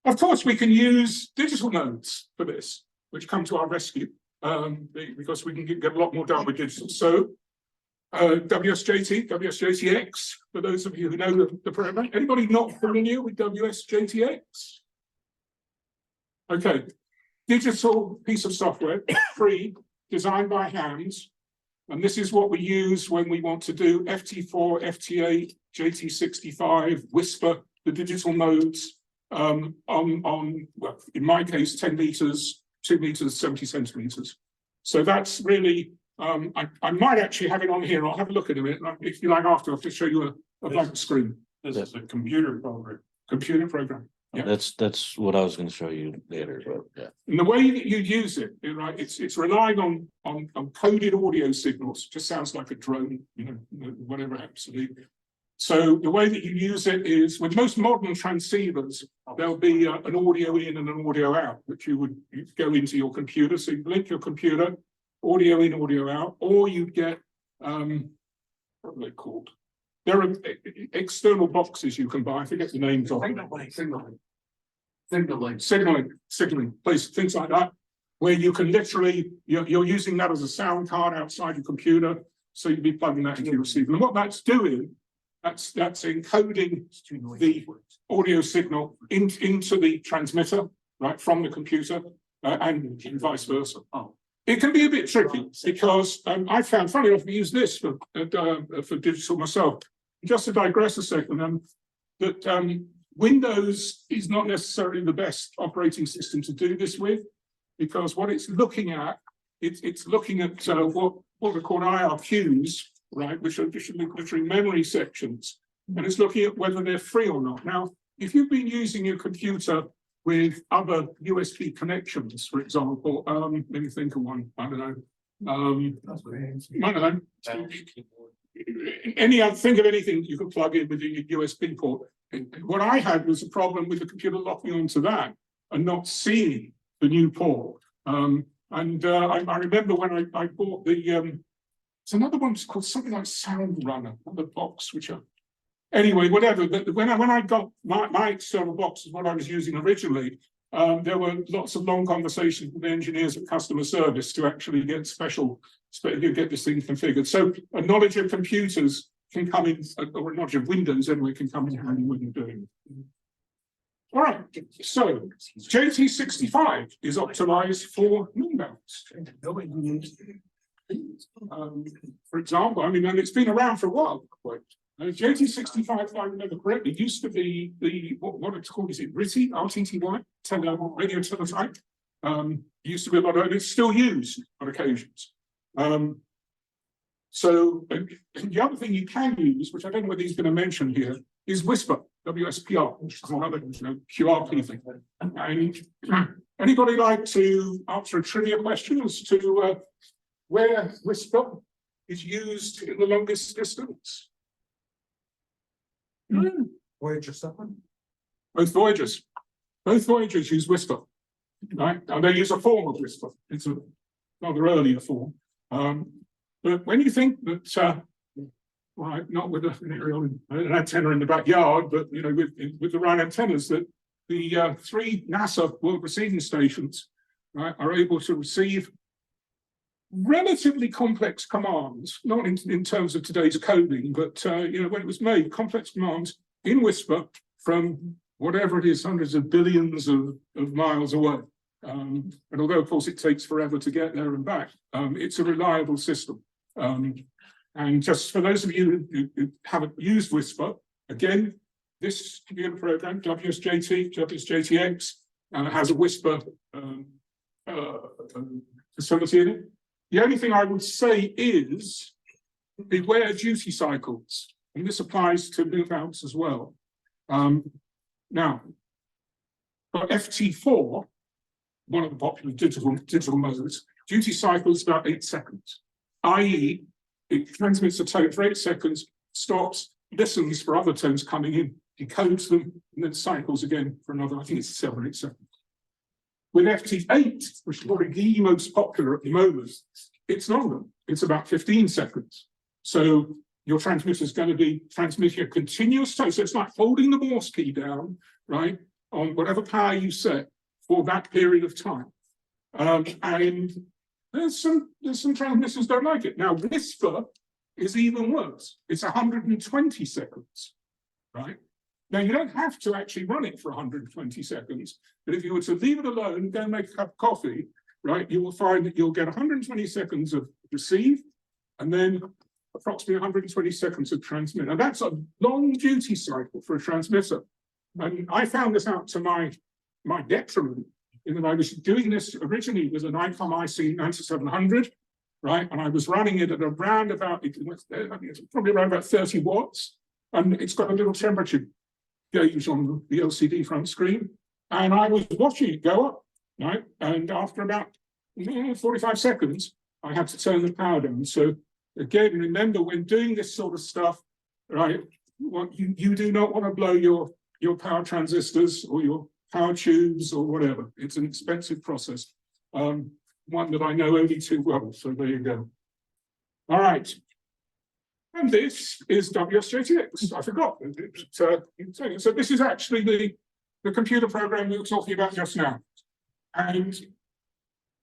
Of course, we can use digital nodes for this, which come to our rescue, because we can get a lot more done with digital. So WSJT, WSJTX, for those of you who know the program. Anybody not familiar with WSJTX? Okay, digital piece of software, free, designed by hands. And this is what we use when we want to do FT4, FT8, JT65, Whisper, the digital nodes on well, in my case, 10 meters, 2 meters, 70 centimeters. So that's really, I might actually have it on here. I'll have a look at it. If you like after, I'll just show you a blank screen. This is a computer program. Computer program. Yeah. That's what I was gonna show you later, but yeah. And the way that you use it, right, it's relying on coded audio signals. Just sounds like a drone, you know, whatever it happens to be. So the way that you use it is with most modern transceivers, there'll be an audio in and an audio out, which you go into your computer. So you link your computer, audio in, audio out, or you'd get what are they called? There are external boxes you can buy. I forget the names of them. Signaling, please, things like that, where you can literally, you're using that as a sound card outside your computer, so you'd be plugging that into your receiver. And what that's doing, that's encoding the audio signal into the transmitter, right, from the computer, and vice versa. It can be a bit tricky because I found, funny enough, we use this for digital myself. Just to digress a second, that Windows is not necessarily the best operating system to do this with, because what it's looking at, it's looking at what are called IRQs, right, which are literally memory sections, and it's looking at whether they're free or not. Now, if you've been using your computer with other USB connections, for example, let me think of one. I don't know. Think of anything you can plug in with a USB port. What I had was a problem with the computer locking onto that and not seeing the new port. I remember when I bought the it's another one called something like Sound Runner, the box, which are anyway, whatever. But when I got my external box is what I was using originally, there were lots of long conversations with engineers at customer service to actually get get this thing configured. So a knowledge of computers can come in, or a knowledge of Windows anyway can come in handy when you're doing it. All right, so JT65 is optimized for moonbounds. For example, I mean, and it's been around for a while. JT65, if I remember correctly, used to be what it's called, is it RTTY, radio teletype? Used to be a lot of, it's still used on occasions. So the other thing you can use, which I don't know whether he's going to mention here, is Whisper, WSPR, which is another QRP thing. And anybody like to answer a trivia question as to where Whisper is used in the longest distance? Voyager 7. Both Voyagers use Whisper, right? And they use a form of Whisper. It's a rather earlier form. But when you think that, right, not with an antenna in the backyard, but you know, with the right antennas, that the 3 NASA World Receiving Stations, right, are able to receive relatively complex commands, not in terms of today's coding, but you know, when it was made, complex commands in Whisper from whatever it is, hundreds of billions of miles away. And although, of course, it takes forever to get there and back, it's a reliable system. And just for those of you who haven't used Whisper, again, this computer program, WSJTX, has a Whisper facility in it. The only thing I would say is beware duty cycles, and this applies to moonbounds as well. Now, for FT4, one of the popular digital modes, duty cycle is about 8 seconds, i.e., it transmits a tone for 8 seconds, stops, listens for other tones coming in, decodes them, and then cycles again for another, I think it's 7 or 8 seconds. With FT8, which is probably the most popular at the moment, it's longer. It's about 15 seconds. So your transmitter is going to be transmitting a continuous tone. So it's like holding the Morse key down, right, on whatever power you set for that period of time. And there's some transmitters don't like it. Now, Whisper is even worse. It's 120 seconds, right? Now, you don't have to actually run it for 120 seconds, but if you were to leave it alone, go make a cup of coffee, right, you will find that you'll get 120 seconds of receive, and then approximately 120 seconds of transmit. And that's a long duty cycle for a transmitter. And I found this out to my detriment, in that I was doing this originally with an ICOM IC 9700, right? And I was running it at around about, it's probably around about 30 watts, and it's got a little temperature gauge on the LCD front screen. And I was watching it go up, right? And after about 45 seconds, I had to turn the power down. So again, remember when doing this sort of stuff, right? You do not want to blow your power transistors or your power tubes or whatever. It's an expensive process, one that I know only too well. So there you go. All right. And this is WSJTX. I forgot. So this is actually the computer program we were talking about just now. And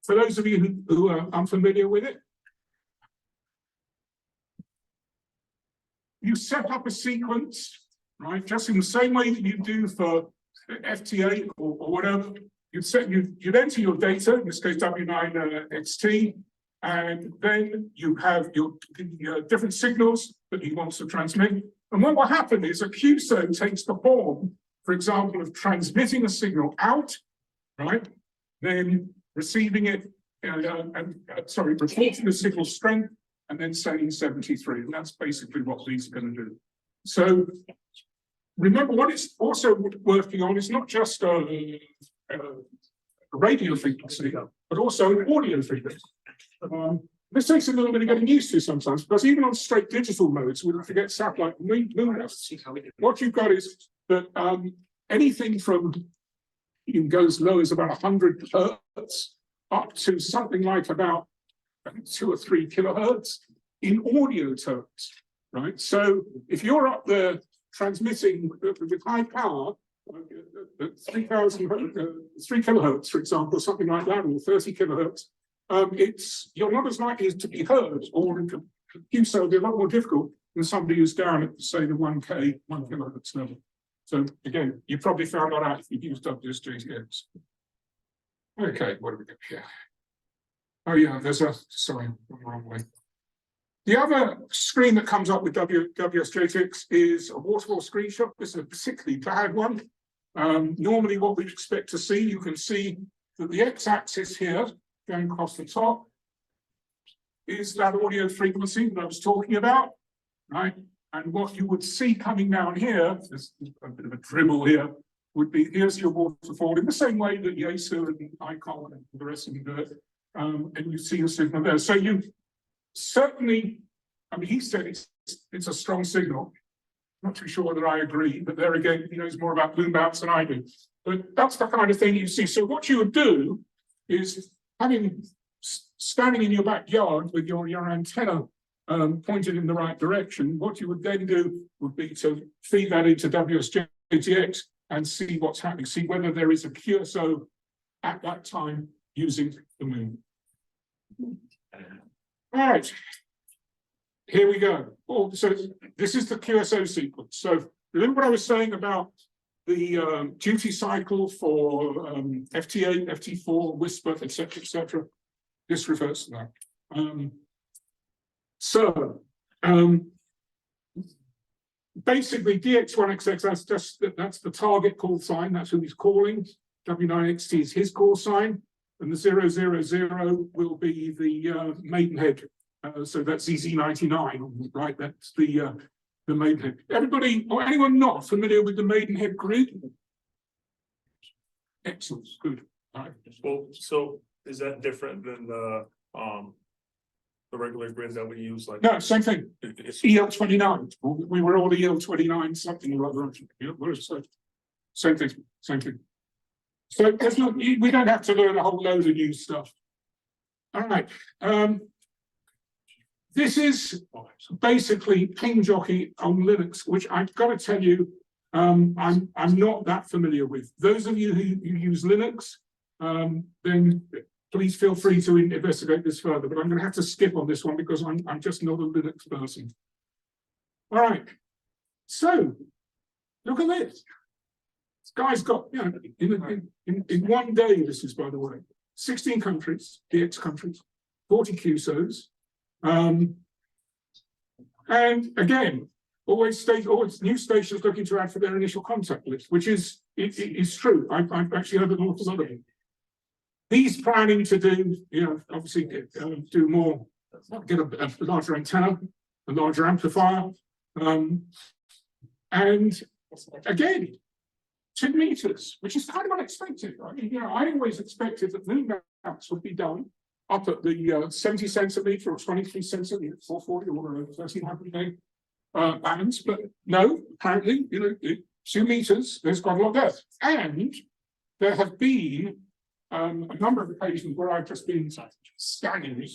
for those of you who are unfamiliar with it, you set up a sequence, right? Just in the same way that you do for FT8 or whatever. You'd enter your data, in this case W9XT, and then you have your different signals that you want to transmit. And what will happen is a QSO takes the form, for example, of transmitting a signal out, right? Then receiving it, reporting the signal strength, and then saying 73. And that's basically what these are going to do. So remember, what it's also working on is not just a radio frequency, but also an audio frequency. This takes a little bit of getting used to sometimes, because even on straight digital modes, we don't forget satellite moonbounds. What you've got is that anything from, you can go as low as about 100 hertz up to something like about 2 or 3 kilohertz in audio terms, right? So if you're up there transmitting with high power, 3,000, 3 kilohertz, for example, something like that, or 30 kilohertz, you're not as likely to be heard, or QSO will be a lot more difficult than somebody who's down at, say, the 1 kilohertz level. So again, you probably found that out if you used WSJTX. Okay, what do we got here? Oh yeah, sorry, I'm the wrong way. The other screen that comes up with WSJTX is a waterfall screenshot. This is a particularly bad one. Normally what we'd expect to see, you can see that the x-axis here, going across the top, is that audio frequency that I was talking about, right? And what you would see coming down here, there's a bit of a dribble here, would be, here's your waterfall in the same way that Yaesu and Icon and the rest of them do it. And you see a signal there. So you certainly, I mean, he said it's a strong signal. Not too sure whether I agree, but there again, he knows more about boom bounce than I do. But that's the kind of thing you see. So what you would do is, standing in your backyard with your antenna pointed in the right direction, what you would then do would be to feed that into WSJTX and see what's happening, see whether there is a QSO at that time using the moon. All right, here we go. Oh, so this is the QSO sequence. So remember what I was saying about the duty cycle for FT8, FT4, Whisper, etc. This refers to that. Basically DX1XX, that's the target call sign, that's who he's calling. W9XT is his call sign, and the 000 will be the Maidenhead. So that's ZZ99, right? That's the Maidenhead. Everybody, or anyone not familiar with the Maidenhead grid? Excellent, good. All right. Well, so is that different than the regular grid that we use? Like, No, same thing. It's EL29. We were all EL29 something or other. Same thing, same thing. So there's not, we don't have to learn a whole load of new stuff. All right. This is basically Ping Jockey on Linux, which I've got to tell you, I'm not that familiar with. Those of you who use Linux, then please feel free to investigate this further, but I'm going to have to skip on this one because I'm just not a Linux person. All right, so look at this. This guy's got, you know, in one day, this is, by the way, 16 countries, DX countries, 40 QSOs. And again, always new stations looking to add for their initial contact list, which is true. I've actually heard an awful lot of it. He's planning to do, you know, obviously do more, get a larger antenna, a larger amplifier, and again, 2 meters, which is kind of unexpected. I mean, you know, I always expected that moon maps would be done up at the 70 centimeter or 23 centimeter, 440 or 1300 bands, but no, apparently, you know, 2 meters, there's quite a lot there. And there have been a number of occasions where I've just been scanning,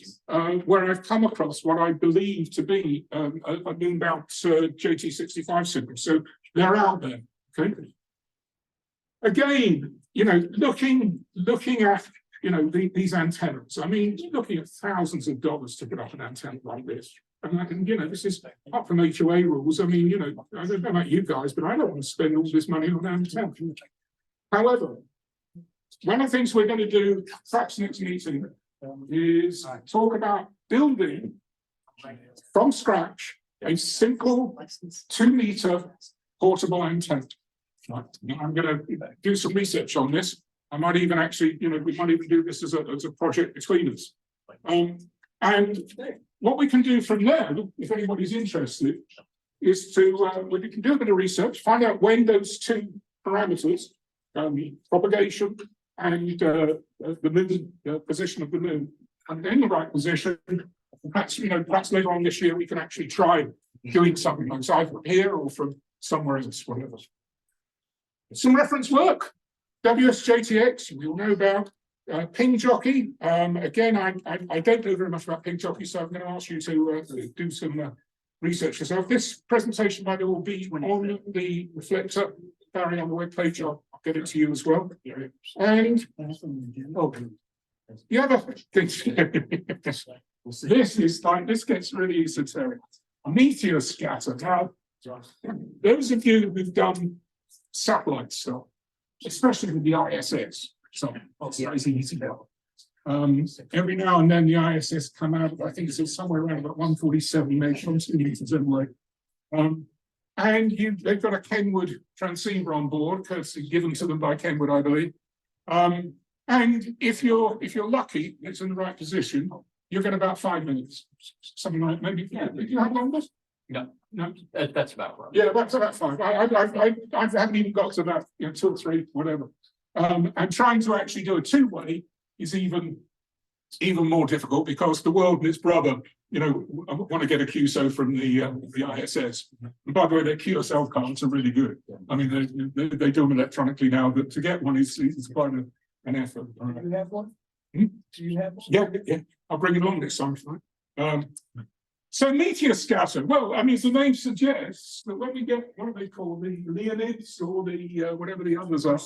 where I've come across what I believe to be a moon bounce JT65 signal. So they're out there, okay? Again, you know, looking at, you know, these antennas. I mean, you're looking at thousands of dollars to put up an antenna like this. And you know, this is up from HOA rules. I mean, you know, I don't know about you guys, but I don't want to spend all this money on an antenna. However, one of the things we're going to do, perhaps next meeting, is talk about building from scratch a simple 2 meter portable antenna. I'm going to do some research on this. I might even actually, you know, we might even do this as a project between us. And what we can do from there, if anybody's interested, is to, we can do a bit of research, find out when those 2 parameters, propagation and the moon, position of the moon, and in the right position, perhaps, you know, perhaps later on this year, we can actually try doing something like this, either here or from somewhere else, whatever. Some reference work. WSJTX, we all know about. Ping Jockey. Again, I don't know very much about Ping Jockey, so I'm going to ask you to do some research yourself. This presentation, by the way, will be on the Reflector Barry, on the webpage, I'll get it to you as well. And the other thing, this is like, this gets really esoteric. Meteor scatter. Now, those of you who've done satellite stuff, especially with the ISS, so it's easy to know. Every now and then the ISS come out, I think it's somewhere around about 147 meters anyway. And they've got a Kenwood transceiver on board, courtesy given to them by Kenwood, I believe. And if you're lucky, it's in the right position, you'll get about 5 minutes, something like maybe. Yeah, you have longer? No. No. That's about right. Yeah, that's about 5. I haven't even got to that, 2 or 3, whatever. And trying to actually do a two-way is even more difficult because the world and its brother, want to get a QSO from the ISS. And by the way, their QSL cards are really good. I mean, they do them electronically now, but to get one is quite an effort. Do you have one? Hmm? Do you have one? Yeah, I'll bring it along next time. So meteor scatter, well, I mean, as the name suggests that when we get, what do they call the Leonids or the whatever the others are,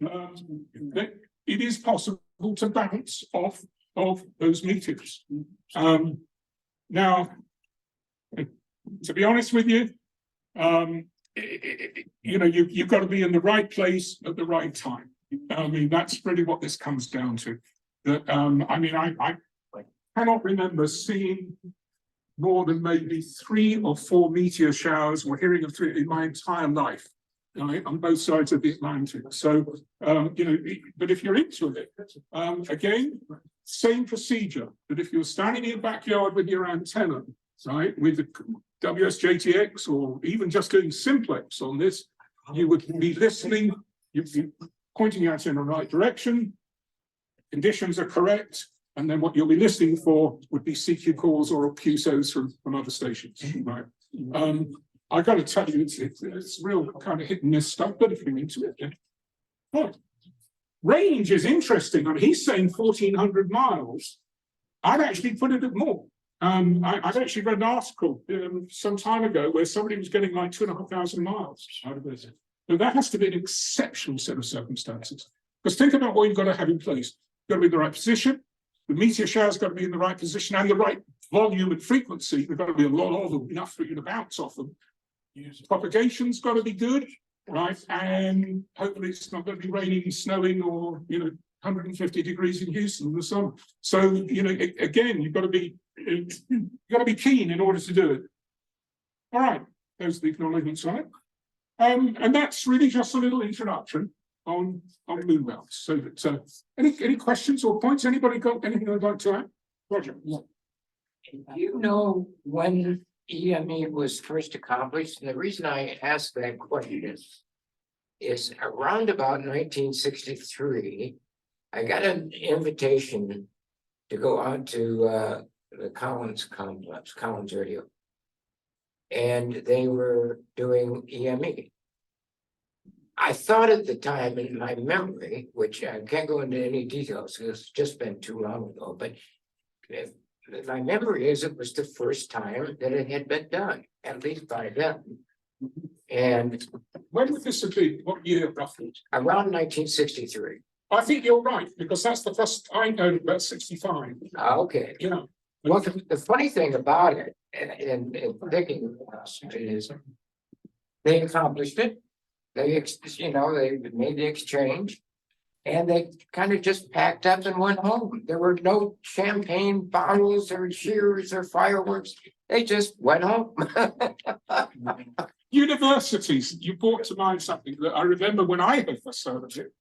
that it is possible to bounce off of those meteors. Now, to be honest with you, you've got to be in the right place at the right time. I mean, that's really what this comes down to. That I mean, I cannot remember seeing more than maybe 3 or 4 meteor showers or hearing of 3 in my entire life, right, on both sides of the Atlantic. So, but if you're into it, again, same procedure that if you're standing in your backyard with your antenna, right, with the WSJTX or even just doing simplex on this, you would be listening, you'd be pointing your antenna in the right direction, conditions are correct, and then what you'll be listening for would be CQ calls or QSOs from other stations, right? I got to tell you, it's real kind of hit and miss stuff, but if you're into it, yeah. Right. Range is interesting. I mean, he's saying 1,400 miles. I'd actually put it at more. I've actually read an article some time ago where somebody was getting like 2,500 miles out of this. But that has to be an exceptional set of circumstances. Because think about what you've got to have in place. You've got to be in the right position. The meteor shower's got to be in the right position and the right volume and frequency. There's got to be a lot of them, enough for you to bounce off them. Propagation's got to be good, right? And hopefully it's not going to be raining, snowing, or 150 degrees in Houston in the summer. So again, you've got to be keen in order to do it. All right, those are the acknowledgements on it. And that's really just a little introduction on moon belts. So that any questions or points? Anybody got anything they'd like to add? Roger. Do you know when EME was first accomplished? And the reason I asked that question is around about 1963, I got an invitation to go on to the Collins complex, Collins Radio. And they were doing EME. I thought at the time, in my memory, which I can't go into any details because it's just been too long ago, but my memory is it was the first time that it had been done, at least by them. And when would this have been? What year roughly? Around 1963. I think you're right, because that's the first I know about 65. Okay. Yeah. Well, the funny thing about it, and thinking is they accomplished it. They made the exchange, and they kind of just packed up and went home. There were no champagne bottles or cheers or fireworks. They just went home. Universities, you brought to mind something that I remember when I had first heard of it.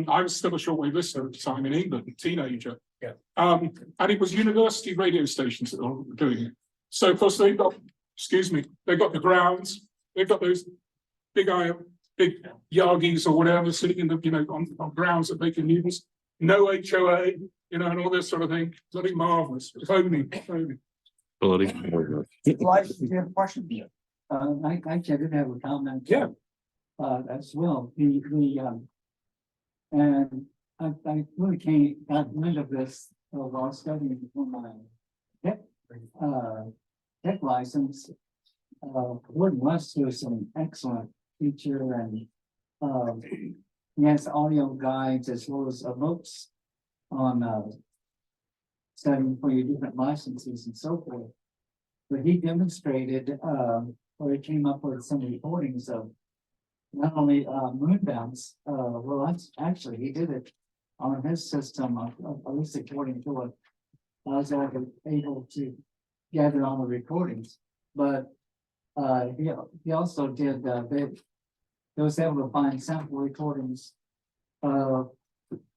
I was still a shortwave listener at the time in England, a teenager. Yeah. And it was university radio stations that were doing it. So of course they've got the grounds, they've got those big Yagis or whatever sitting in the on grounds that they can use. No HOA, and all this sort of thing. Bloody marvelous. Phony. Ability. Life, do you have a question? I did have a comment. Yeah. As well, and I really got wind of this while studying for my tech license. Gordon West was an excellent teacher and He has audio guides as well as books on studying for your different licenses and so forth. But he demonstrated or he came up with some recordings of not only moon bounce, well, that's actually, he did it on his system, at least according to what I was able to gather on the recordings. But he also did, he was able to find sample recordings of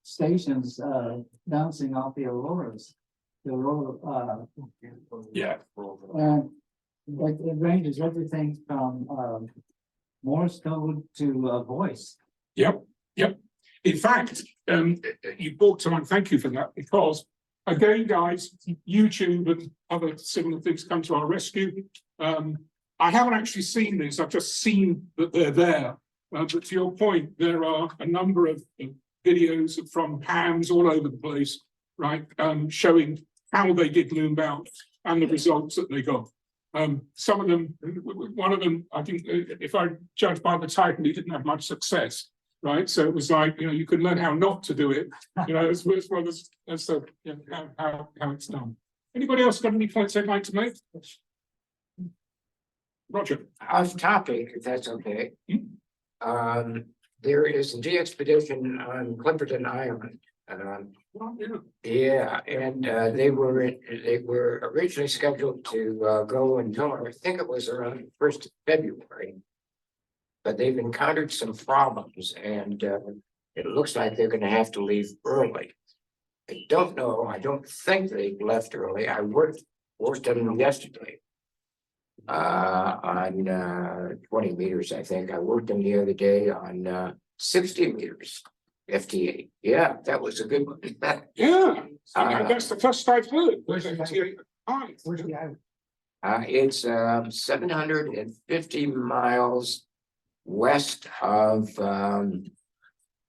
stations bouncing off the auroras. The aurora, Yeah. and it ranges everything from Morse code to voice. Yep, yep. In fact, you brought to mind, thank you for that, because again, guys, YouTube and other similar things come to our rescue. I haven't actually seen this, I've just seen that they're there. But to your point, there are a number of videos from hams all over the place, right? Showing how they did moon bounce and the results that they got. Some of them, one of them, I think, if I judge by the title, he didn't have much success, right? So it was like, you can learn how not to do it, as well as how it's done. Anybody else got any points they'd like to make? Roger. Off topic, if that's okay. There is a de-expedition on Clipperton Island. Yeah, and they were originally scheduled to go until, I think it was around the 1st of February. But they've encountered some problems and it looks like they're gonna have to leave early. I don't know, I don't think they left early. I worked them yesterday. On 20 meters, I think. I worked them the other day on 60 meters. FT8. Yeah, that was a good one. Yeah, that's the first I've heard. Where's the island? It's 750 miles west of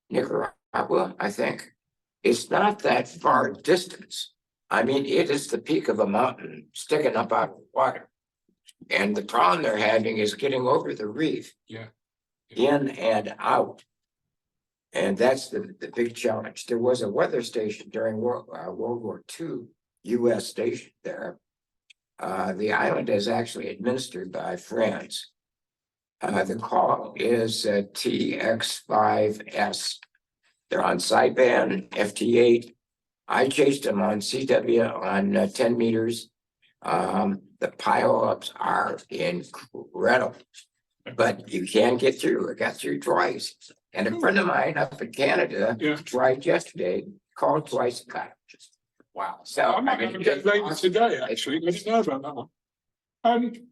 Nicaragua, I think. It's not that far distance. I mean, it is the peak of a mountain sticking up out of the water. And the problem they're having is getting over the reef. Yeah. In and out. And that's the big challenge. There was a weather station during World War II, US station there. The island is actually administered by France. The call is TX5S. They're on sideband FT8. I chased them on CW on 10 meters. The pileups are incredible, but you can get through. I got through twice. And a friend of mine up in Canada tried yesterday, called twice, got just wow. So I might have to get later today, actually. I didn't know about that one.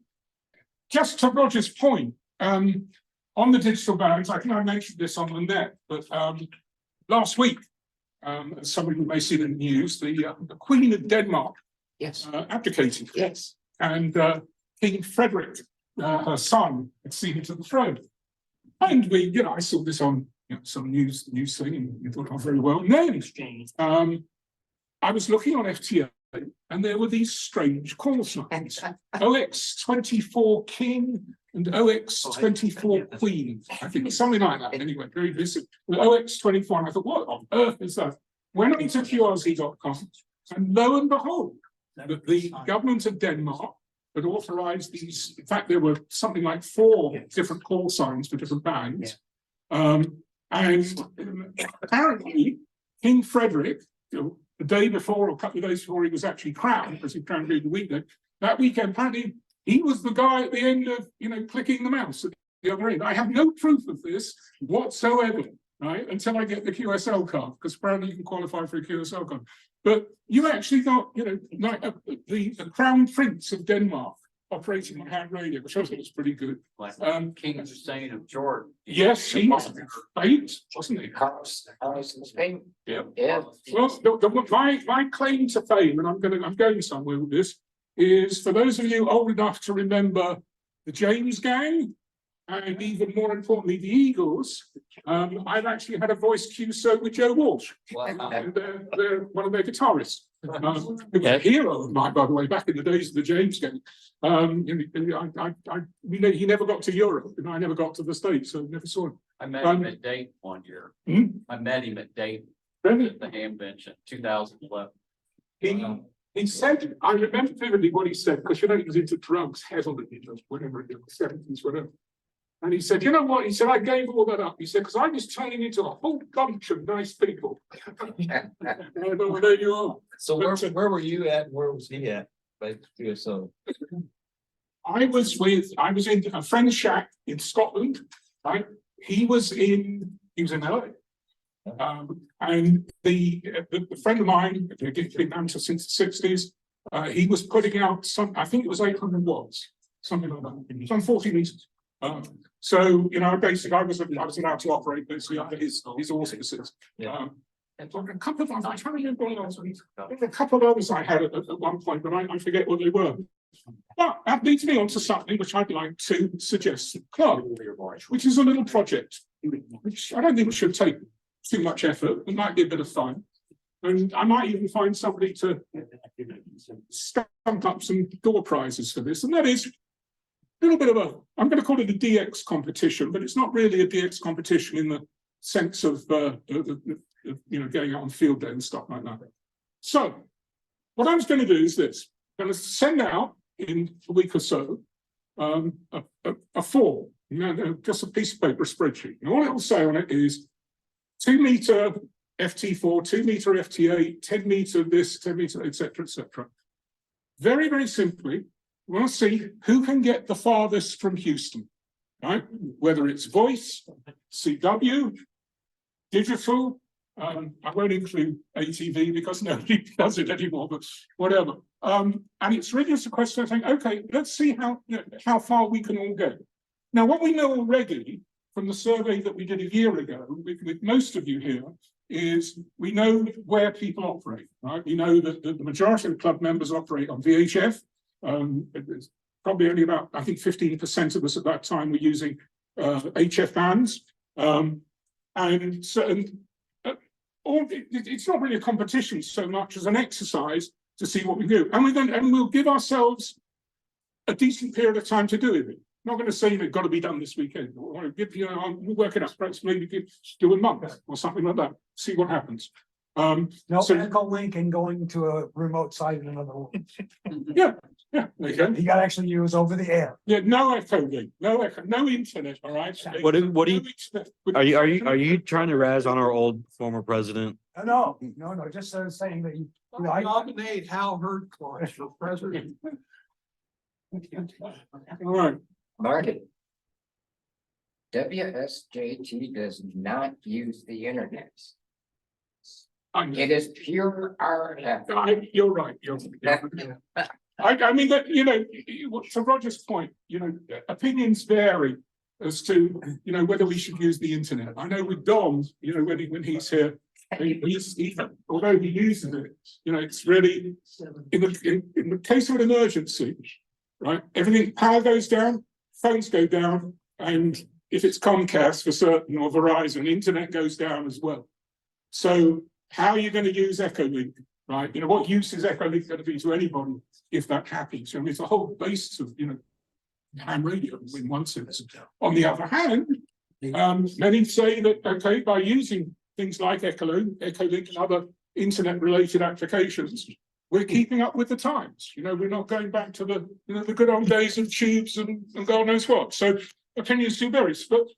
Just to Roger's point, on the digital balance, I think I mentioned this on the net, but last week, as somebody who may see the news, the Queen of Denmark abdicated. Yes. And King Frederick, her son, acceded to the throne. And I saw this on some news thing, and you thought, oh, very well. And then I was looking on FTA, and there were these strange call signs: OX24 King and OX24 Queen. I think something like that. Anyway, very visible. OX24, and I thought, what on earth is that? Went on to QRZ.com, and lo and behold, that the government of Denmark had authorized these. In fact, there were something like 4 different call signs for different bands. And apparently, King Frederick, the day before or a couple of days before he was actually crowned, because he crowned during the weekend, that weekend, apparently, he was the guy at the end of, clicking the mouse at the other end. I have no proof of this whatsoever, right? Until I get the QSL card, because apparently you can qualify for a QSL card. But you actually got, like the Crown Prince of Denmark operating on hand radio, which I thought was pretty good. King Hussein of Jordan. Yes, he was great, wasn't he? Carlos in Spain. Yeah. Yeah. Well, my claim to fame, and I'm going somewhere with this, is for those of you old enough to remember the James Gang, and even more importantly, the Eagles, I've actually had a voice QSO with Joe Walsh. And they're one of their guitarists. A hero of mine, by the way, back in the days of the James game. He never got to Europe, and I never got to the States, so never saw him. I met him at Dayton one year. Hmm? I met him at Dayton Really? at the Ham Bench in 2011. He said, I remember vividly what he said, because you know, he was into drugs heavily, whatever, in the 70s, whatever. And he said, you know what? He said, I gave all that up. He said, because I was turning into a whole bunch of nice people. And there you are. So where were you at? Where was he at? Like, so. I was in a friend's shack in Scotland, right? He was in LA. And the friend of mine, been banter since the 60s, he was putting out I think it was 800 watts, something like that, some 40 meters. So, you know, basically I was allowed to operate basically under his auspices. And a couple of, I'm trying to remember what else. I think a couple of others I had at one point, but I forget what they were. But that leads me on to something which I'd like to suggest, Club, which is a little project, which I don't think should take too much effort. It might be a bit of fun. And I might even find somebody to stump up some door prizes for this. And that is a little bit of I'm going to call it a DX competition, but it's not really a DX competition in the sense of, you know, going out on field day and stuff like that. So what I was going to do is this. I'm going to send out in a week or so a form, you know, just a piece of paper, a spreadsheet. And all it will say on it is 2 meter FT4, 2 meter FT8, 10 meter this, 10 meter, etc., etc. Very, very simply, we want to see who can get the farthest from Houston, right? Whether it's voice, CW, digital. I won't include ATV because nobody does it anymore, but whatever. And it's really just a question of saying, okay, let's see how far we can all go. Now, what we know already from the survey that we did a year ago with most of you here is we know where people operate, right? We know that the majority of club members operate on VHF. It's probably only about, I think 15% of us at that time were using HF bands. It's not really a competition so much as an exercise to see what we do. And we'll give ourselves a decent period of time to do it. I'm not going to say they've got to be done this weekend. We'll work it out, perhaps maybe do a month or something like that. See what happens. No echo link and going to a remote site in another room. Yeah, there you go. You gotta actually use over the air. Yeah, no echo link, no echo, no internet, all right? What do you, are you trying to razz on our old former president? No, just saying that you know, I nominate Hal Herdclaw for president. All right. Marty. WSJT does not use the internet. It is pure RF. You're right. I mean that, you know, to Roger's point, you know, opinions vary as to, you know, whether we should use the internet. I know with Dom, you know, when he's here, although he uses it, you know, it's really in the case of an emergency, right? Everything, power goes down, phones go down, and if it's Comcast for certain or Verizon, internet goes down as well. So how are you going to use Echolink, right? You know, what use is Echolink going to be to anybody if that happens? I mean, it's a whole basis of, you know, ham radio in one sense. On the other hand, many say that, okay, by using things like Echolink and other internet-related applications, we're keeping up with the times. You know, we're not going back to the, you know, the good old days of tubes and God knows what. So opinions do vary. But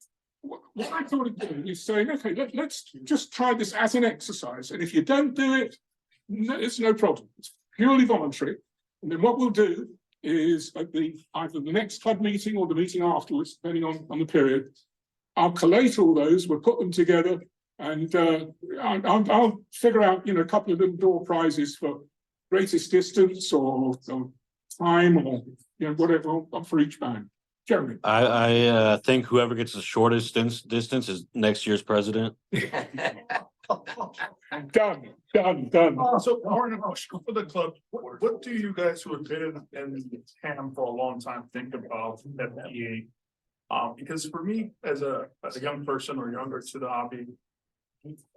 what I thought of doing is saying, okay, let's just try this as an exercise. And if you don't do it, it's no problem. It's purely voluntary. And then what we'll do is at either the next club meeting or the meeting afterwards, depending on the period, I'll collate all those, we'll put them together, and I'll figure out, you know, a couple of little door prizes for greatest distance or time or, you know, whatever for each band. Jeremy. I think whoever gets the shortest distance is next year's president. Done. So, Martin, for the club, what do you guys who have been in ham for a long time think about FT8 Because for me, as a young person or younger to the hobby,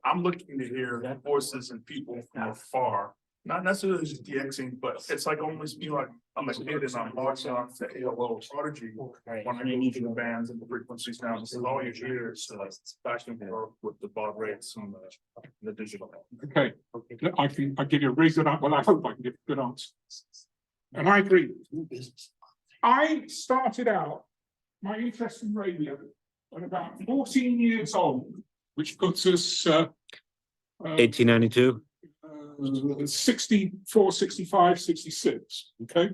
I'm looking to hear voices and people from afar. Not necessarily just DXing, but it's like almost be like I'm a kid and I'm watching the AOL Prodigy when I go through the bands and the frequencies now. This is all you hear is back and forth with the baud rates and the digital. Okay, I give you a really good, well, I hope I can give a good answer. And I agree. I started out my interest in radio at about 14 years old, which puts us 1892. 64, 65, 66, okay?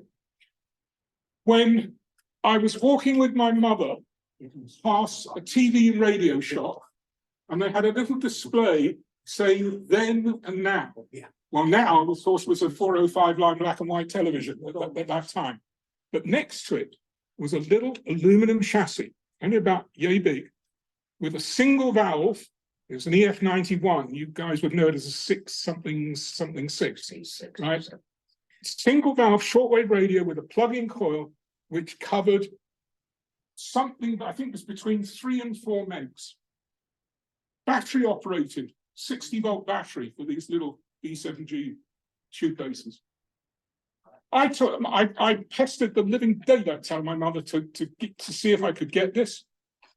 When I was walking with my mother past a TV and radio shop, and they had a little display saying then and now. Well, now, of course, was a 405 line black and white television at that time. But next to it was a little aluminum chassis, only about yay big, with a single valve. It was an EF91. You guys would know it as a 6 right? Single valve shortwave radio with a plug-in coil, which covered something that I think was between 3 and 4 megs. Battery operated, 60-volt battery for these little B7G tube bases. I pestered the living daylights out of my mother to see if I could get this.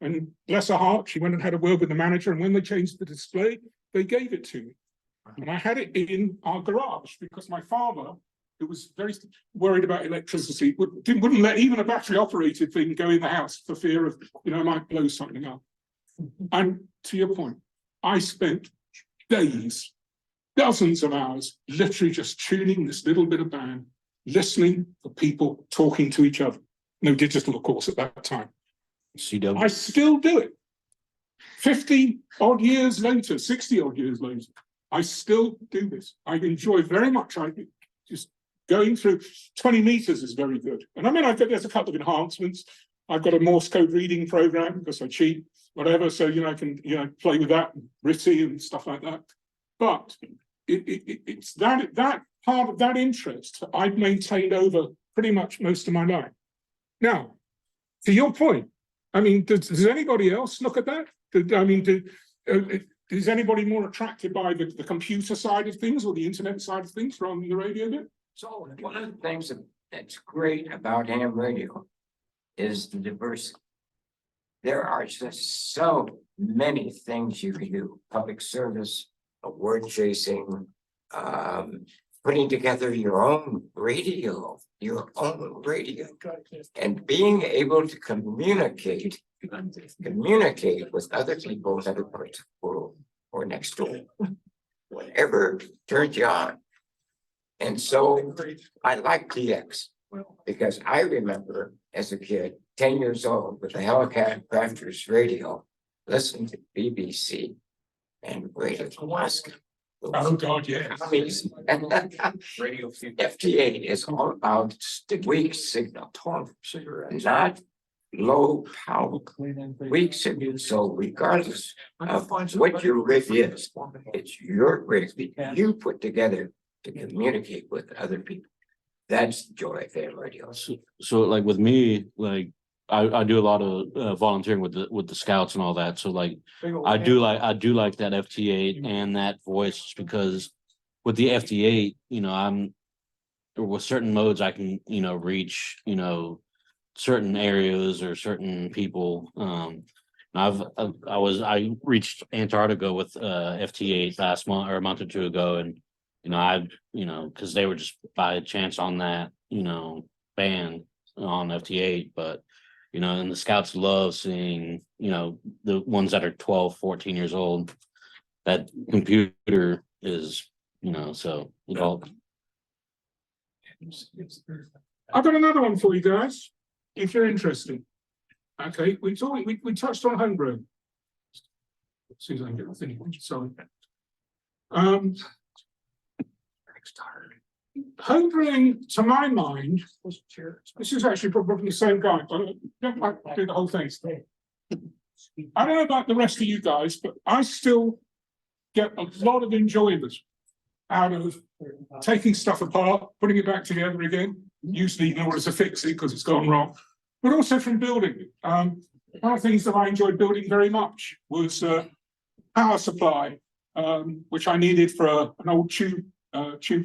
And bless her heart, she went and had a word with the manager, and when they changed the display, they gave it to me. And I had it in our garage because my father, who was very worried about electricity, wouldn't let even a battery operated thing go in the house for fear of, it might blow something up. And to your point, I spent days, dozens of hours, literally just tuning this little bit of band, listening for people talking to each other. No digital, of course, at that time. CW. I still do it. 50 odd years later, 60 odd years later, I still do this. I enjoy very much. I just going through 20 meters is very good. And I mean, there's a couple of enhancements. I've got a Morse code reading program because I cheat, whatever. So, I can, play with that, RITI and stuff like that. But it's that part of that interest that I've maintained over pretty much most of my life. Now, to your point, I mean, does anybody else look at that? Is anybody more attracted by the computer side of things or the internet side of things rather than the radio bit? So one of the things that's great about ham radio is the diversity. There are just so many things you can do: public service, word chasing, putting together your own radio, and being able to communicate with other people in other parts of the world or next door, whatever turns you on. And so I like DX because I remember as a kid, 10 years old, with a Helicrafters radio, listening to BBC and Radio Alaska. Oh God, yeah. Radio FT8 is all about weak signal, not low power, weak signal. So regardless of what your rig is, it's your rig that you put together to communicate with other people. That's the joy of ham radio. So like with me, like I do a lot of volunteering with the scouts and all that. So like I do like that FT8 and that voice, because with the FT8, I'm with certain modes I can reach certain areas or certain people. I reached Antarctica with FT8 last month or a month or two ago, and because they were just by chance on that band on FT8, but and the scouts love seeing the ones that are 12, 14 years old. That computer is so it all. I've got another one for you guys, if you're interested. Okay, we touched on homegrown. As soon as I can get the thing, sorry. Homebrewing, to my mind, this is actually probably the same guy. I don't like to do the whole thing. I don't know about the rest of you guys, but I still get a lot of enjoyment out of taking stuff apart, putting it back together again, usually in order to fix it because it's gone wrong, but also from building it. One of the things that I enjoyed building very much was power supply, which I needed for an old tube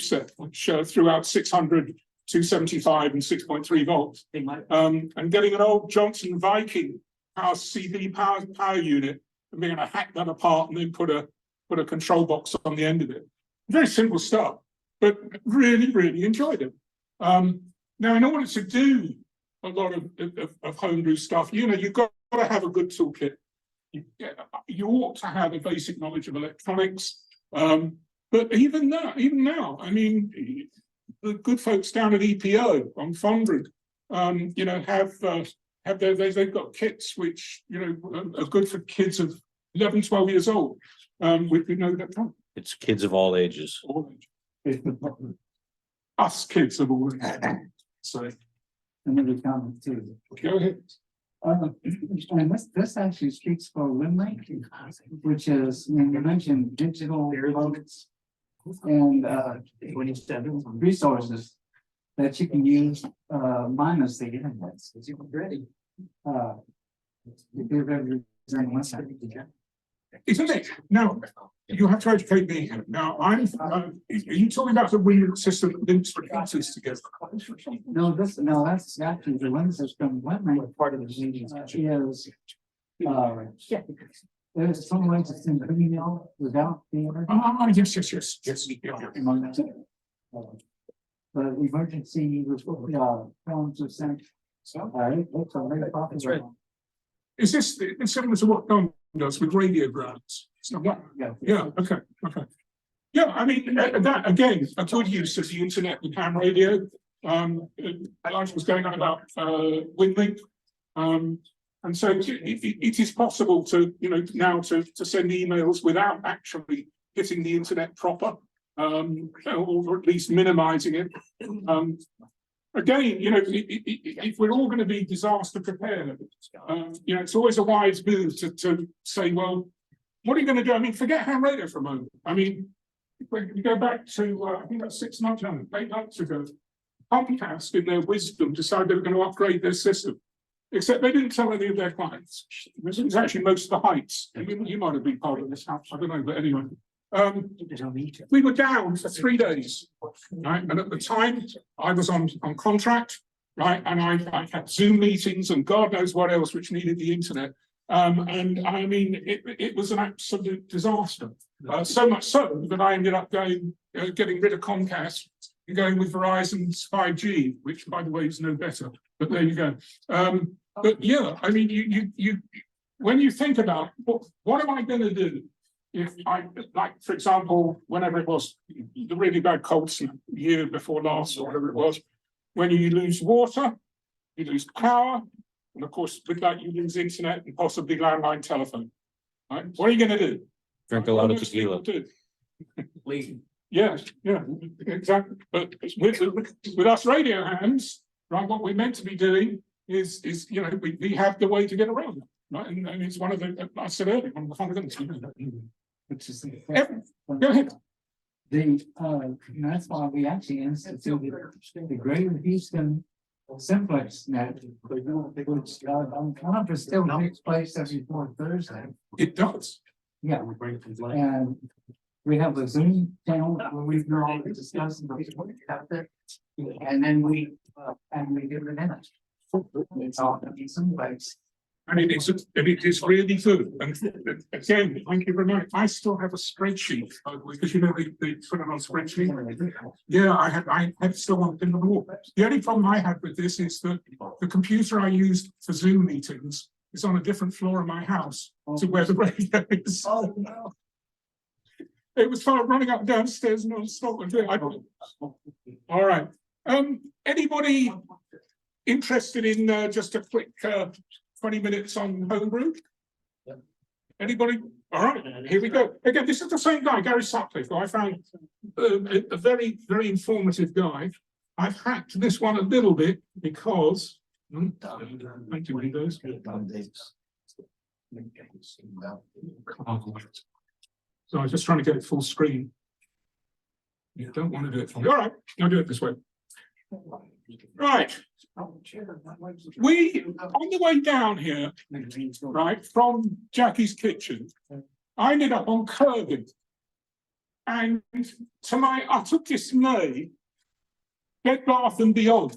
set, which threw out 600, 275 and 6.3 volts. And getting an old Johnson Viking power CV power unit and being able to hack that apart and then put a control box on the end of it. Very simple stuff, but really, really enjoyed it. Now, in order to do a lot of homebrew stuff, you've got to have a good toolkit. You ought to have a basic knowledge of electronics. But even now, I mean, the good folks down at EPO on Fondren, they've got kits which, are good for kids of 11, 12 years old. We know that from It's kids of all ages. all ages. Us kids of all ages. So, Another comment too. go ahead. And this actually speaks for WinLink, which is, when you mentioned digital votes and resources that you can use minus the internet. It's even ready. If you've ever done one side. Isn't it? Now, you have to educate me. Now, are you talking about the WinLink system that links repeaters together? No, that's actually the one system, WinLink part of the meeting is, there's some ways it's in email without the internet. Yes. The emergency, phones are sent. It's a very popular. Is this similar to what Don does with radiograms? So what? Yeah, okay. Yeah, I mean, that again, a good use of the internet with ham radio. Elijah was going on about WinLink. And so it is possible to, now to send emails without actually hitting the internet proper, or at least minimizing it. Again, if we're all going to be disaster prepared, it's always a wise move to say, well, what are you going to do? I mean, forget ham radio for a moment. I mean, if you go back to, I think that's 8 months ago, Comcast, in their wisdom, decided they were going to upgrade their system. Except they didn't tell any of their clients. It was actually most of the Heights. You might have been part of this house, I don't know, but anyway. We were down for 3 days, right? And at the time, I was on contract, right? And I had Zoom meetings and God knows what else which needed the internet. And I mean, it was an absolute disaster. So much so that I ended up getting rid of Comcast and going with Verizon's 5G, which, by the way, is no better. But there you go. But yeah, I mean, you when you think about what am I going to do if I, like, for example, whenever it was the really bad cold snap, year before last or whatever it was, when you lose water, you lose power, and of course with that you lose internet and possibly landline telephone. Right? What are you going to do? Drink a lot of tequila. Leave. Yes, yeah, exactly. But with us radio hands, right, what we're meant to be doing is we have the way to get around, right? And it's one of the, I said earlier, one of the fundamentals. Which is Go ahead. That's why we actually instituted the Greater Houston Simplex Net, which conference still takes place every 4th Thursday. It does. Yeah, and we have a Zoom channel where we can all discuss and then we give it in it. It's all in some ways. And it is really good. And again, thank you very much. I still have a spreadsheet because they put it on spreadsheet. Yeah, I have still one in the wall. The only problem I have with this is that the computer I use for Zoom meetings is on a different floor of my house to where the radio is. Oh, no. It was fun running up and downstairs non-stop. All right. Anybody interested in just a quick 20 minutes on homebrew? Anybody? All right, here we go. Again, this is the same guy, Gary Sutcliffe, who I found a very, very informative guy. I've hacked this one a little bit because thank you, Windows. So I was just trying to get it full screen. You don't want to do it for me. All right, I'll do it this way. Right, we, on the way down here, right, from Jackie's Kitchen, I ended up on Kirby. And to my utter dismay, Bed Bath and Beyond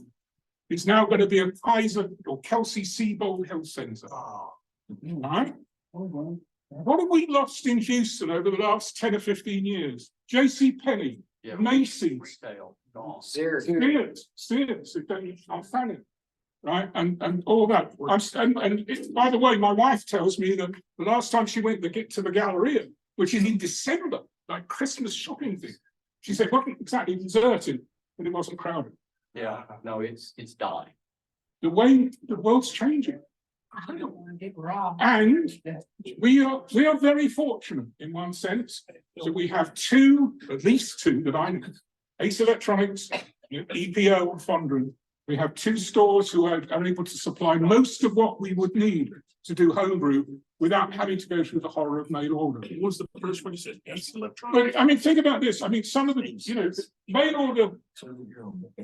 is now going to be a Kaiser or Kelsey-Seybold Health Centre. Right? What have we lost in Houston over the last 10 or 15 years? JC Penney, Yeah. Macy's, Retail, gone. Sears. Sears, I'm fanning. Right, and all that. By the way, my wife tells me that the last time she went to get to the Galleria, which is in December, like Christmas shopping thing, she said it wasn't exactly deserted, but it wasn't crowded. Yeah, no, it's dying. The way the world's changing. I don't want to get robbed. And we are very fortunate in one sense. So we have at least two that I know, Ace Electronics, EPO and Fondren. We have two stores who are able to supply most of what we would need to do homebrew without having to go through the horror of mail order. What was the first one you said? Ace Electronics? But I mean, think about this. I mean, some of the, mail order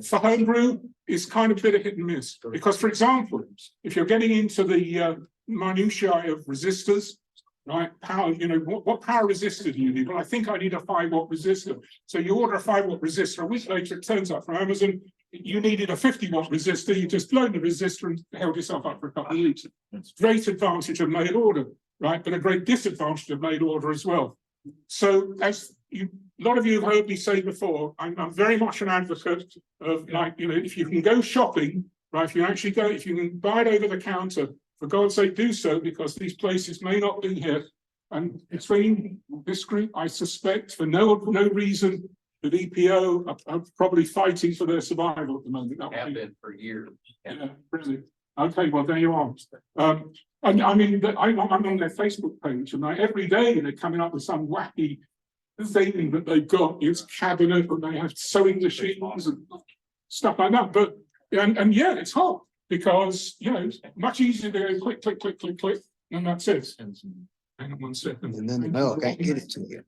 for homebrew is kind of a bit of hit and miss. Because, for example, if you're getting into the minutiae of resistors, right, power, what power resistor do you need? Well, I think I need a 5-watt resistor. So you order a 5-watt resistor, a week later it turns up from Amazon, you needed a 50-watt resistor, you just blown the resistor and held yourself up for a couple of weeks. Great advantage of mail order, right? But a great disadvantage of mail order as well. So as a lot of you have heard me say before, I'm very much an advocate of, if you can go shopping, right? If you can buy it over the counter, for God's sake, do so, because these places may not be here. And between this group, I suspect for no reason that EPO are probably fighting for their survival at the moment. Have been for years. Yeah, really. Okay, well, there you are. And I mean, I'm on their Facebook page, and every day they're coming up with some wacky thing that they've got. It's cabinet, and they have sewing machines and stuff like that. But and yeah, it's hot because it's much easier to go click, click, click, click, click, and that's it. Hang on 1 second. And then the mail can't get it to you.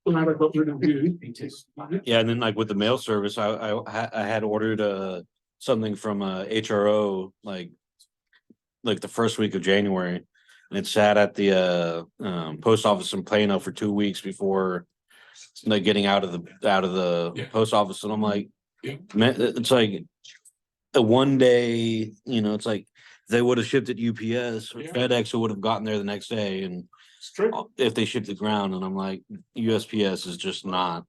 Glad I got rid of you. Yeah, and then like with the mail service, I had ordered something from HRO like the first week of January, and it sat at the post office in Plano for 2 weeks before like getting out of the post office, and I'm like, man, it's like a 1 day, it's like if they would have shipped it UPS or FedEx, it would have gotten there the next day, and It's true. if they shipped it ground, and I'm like, USPS is just not.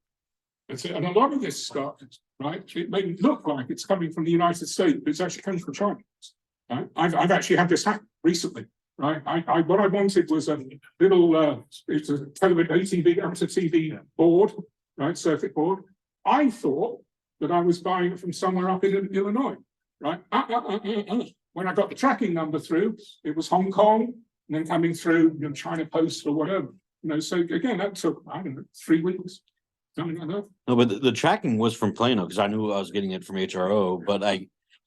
That's it. And a lot of this stuff, right, it may look like it's coming from the United States, but it's actually coming from China. Right? I've actually had this happen recently, right? What I wanted was a little, it's a television, amateur TV board, right, circuit board. I thought that I was buying it from somewhere up in Illinois, right? When I got the tracking number through, it was Hong Kong, and then coming through China Post or whatever. So again, that took, I don't know, 3 weeks. Something like that. No, but the tracking was from Plano because I knew I was getting it from HRO, but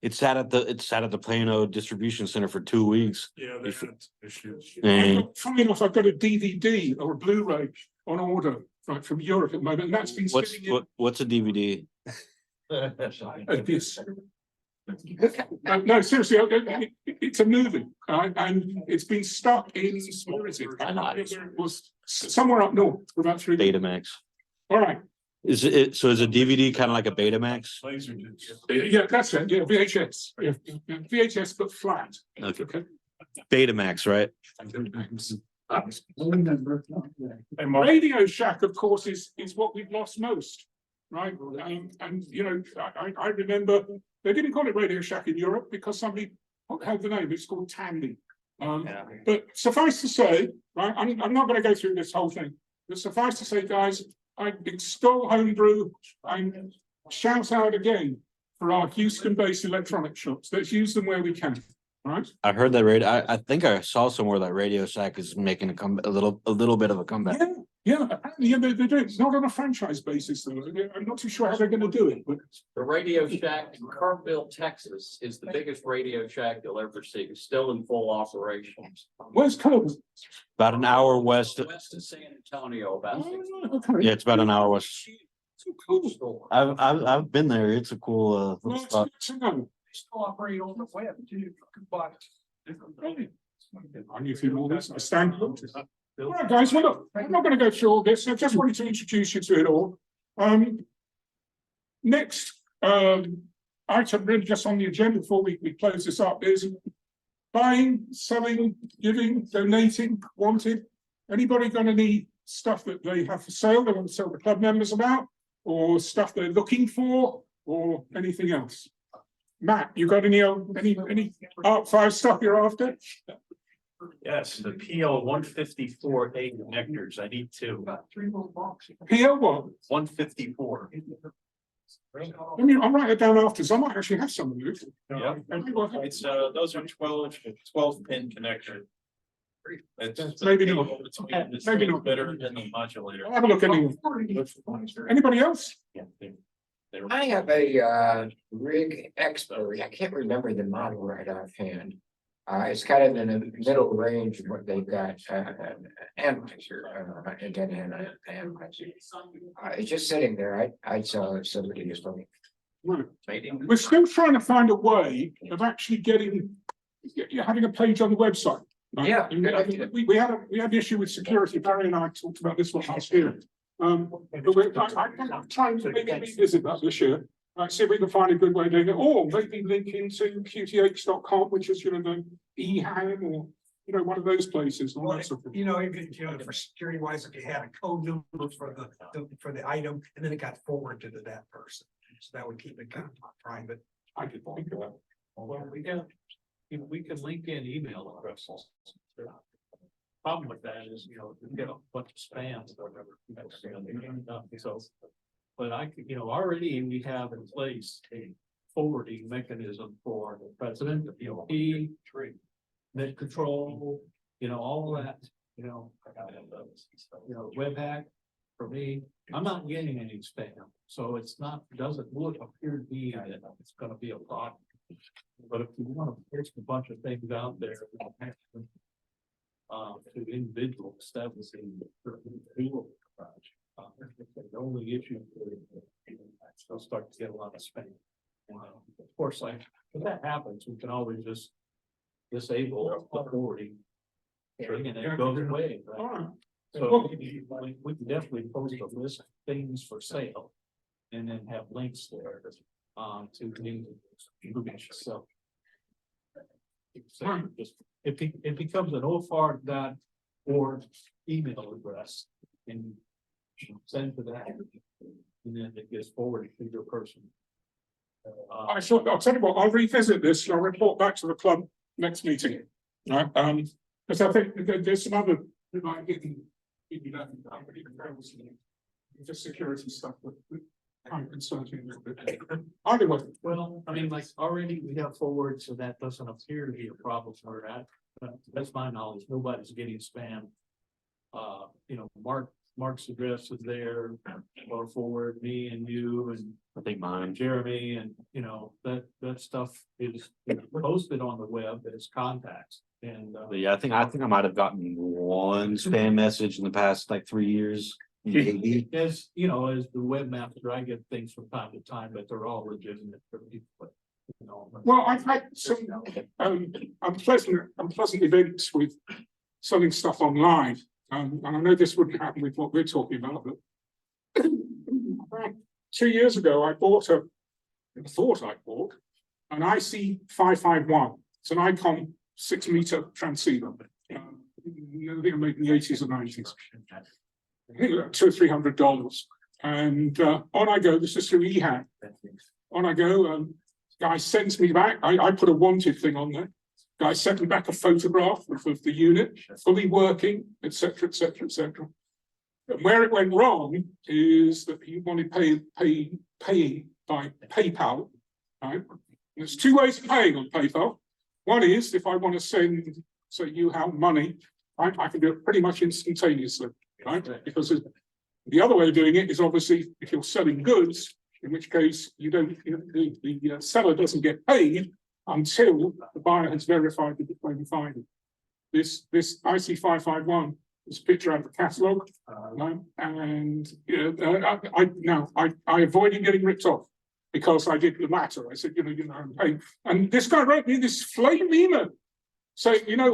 it sat at the Plano distribution center for 2 weeks. Yeah, they had issues. And Funny enough, I've got a DVD or a Blu-ray on order right from Europe at the moment, and that's been sitting in. what's a DVD? This. No, seriously, it's a movie, and it's been stuck in, where is it? It was somewhere up north for about 3 days. Betamax. All right, Is a DVD kind of like a Betamax? yeah, that's it, yeah, VHS, yeah, VHS, but flat. Okay. Betamax, right? Radio Shack, of course, is what we've lost most, right? And I remember they didn't call it Radio Shack in Europe because somebody had the name. It's called Tandy. But suffice to say, right? I'm not going to go through this whole thing. But suffice to say, guys, I extol homebrew and shout out again for our Houston-based electronic shops. Let's use them where we can. Right. I heard that I think I saw somewhere that Radio Shack is making a little bit of a comeback. Yeah, they do. It's not on a franchise basis, though. I'm not too sure how they're going to do it, but The Radio Shack in Carville, Texas is the biggest Radio Shack you'll ever see. It's still in full operations. where's Cole? About an hour west. West of San Antonio, about 6 Okay. Yeah, it's about an hour west. Cool. I've been there. It's a cool, Well, little it's spot. good to know. Still operate on the web too. You can buy different. I need a few more of this. I stand. All right, guys, well, look, I'm not gonna go through all this. I just wanted to introduce you to it all. Next, item really just on the agenda before we close this up is buying, selling, giving, donating, wanted. Anybody gonna need stuff that they have for sale, they want to sell the club members about, or stuff they're looking for, or anything else? Matt, you got any Art 5 stuff you're after? Yes, the PL 154A connectors. I need two. Here, what? 154. I'll write it down after, so I might actually have some of those. Yeah. It's those are 12 pin connector. It's Maybe not. Maybe not. better than the modulator. I'll have a look anyway. Anybody else? I have a rig expert. I can't remember the model right offhand. It's kind of in the middle range of what they've got, analyzer, and then an analyzer. It's just sitting there. I'd sell it to somebody who's looking. Right. We're still trying to find a way of actually having a page on the website. Right? Yeah, And good idea. we had an issue with security. Barry and I talked about this one last year. But I'm trying to maybe revisit that this year. See if we can find a good way of doing it, or maybe link into qth.com, which is, the EHAM, or, one of those places. All that sort of thing. For security wise, if you had a code number for the item, and then it got forwarded to that person. So that would keep it kind of private. I could think of that. Well, we can link in email addresses. Problem with that is, you get a bunch of spams or whatever. So, but already we have in place a forwarding mechanism for the president, the POP, net control, all of that, web hack. For me, I'm not getting any spam, so doesn't appear to be that it's gonna be a problem. But if you want to post a bunch of things out there, to individuals, that was the only issue. They'll start to get a lot of spam. Of course, if that happens, we can always just disable the forwarding. And it goes away, right? All right. So we can definitely post a list of things for sale. And then have links there, to the so. It becomes an OFAR.org email address and you send to that. And then it gets forwarded to your person. I'll tell you what, I'll revisit this, and I'll report back to the club next meeting. Right, because I think there's some other, just security stuff that kind of concerns me a little bit. Anyway, Well, already we have forward, so that doesn't appear to be a problem for that. That's my knowledge. Nobody's getting spam. Mark's address is there, or forward, me and you and I think mine. Jeremy, and that stuff is posted on the web as contacts. And But yeah, I think I might have gotten one spam message in the past 3 years. Maybe. as as the webmaster, I get things from time to time, but they're all legitimate for people. well, I've had some unpleasant events with selling stuff online. And I know this wouldn't happen with what we're talking about, but about 2 years ago, I bought an IC551. It's an Icon 6-meter transceiver. I think I made in the 80s and 90s. I think $200 or $300. And on I go, this is through EHAM. On I go, guy sends me back, I put a wanted thing on there. Guy sent me back a photograph of the unit, fully working, etc., etc., etc. And where it went wrong is that he wanted paying by PayPal. Right? There's two ways of paying on PayPal. One is if I want to send, say, you have money, right, I can do it pretty much instantaneously, right? Because the other way of doing it is obviously if you're selling goods, in which case you don't, the seller doesn't get paid until the buyer has verified the claim finding. This IC551 There's a picture out of the catalogue. And I avoided getting ripped off because I did the latter. I said, I'm paying. And this guy wrote me this flame email. So,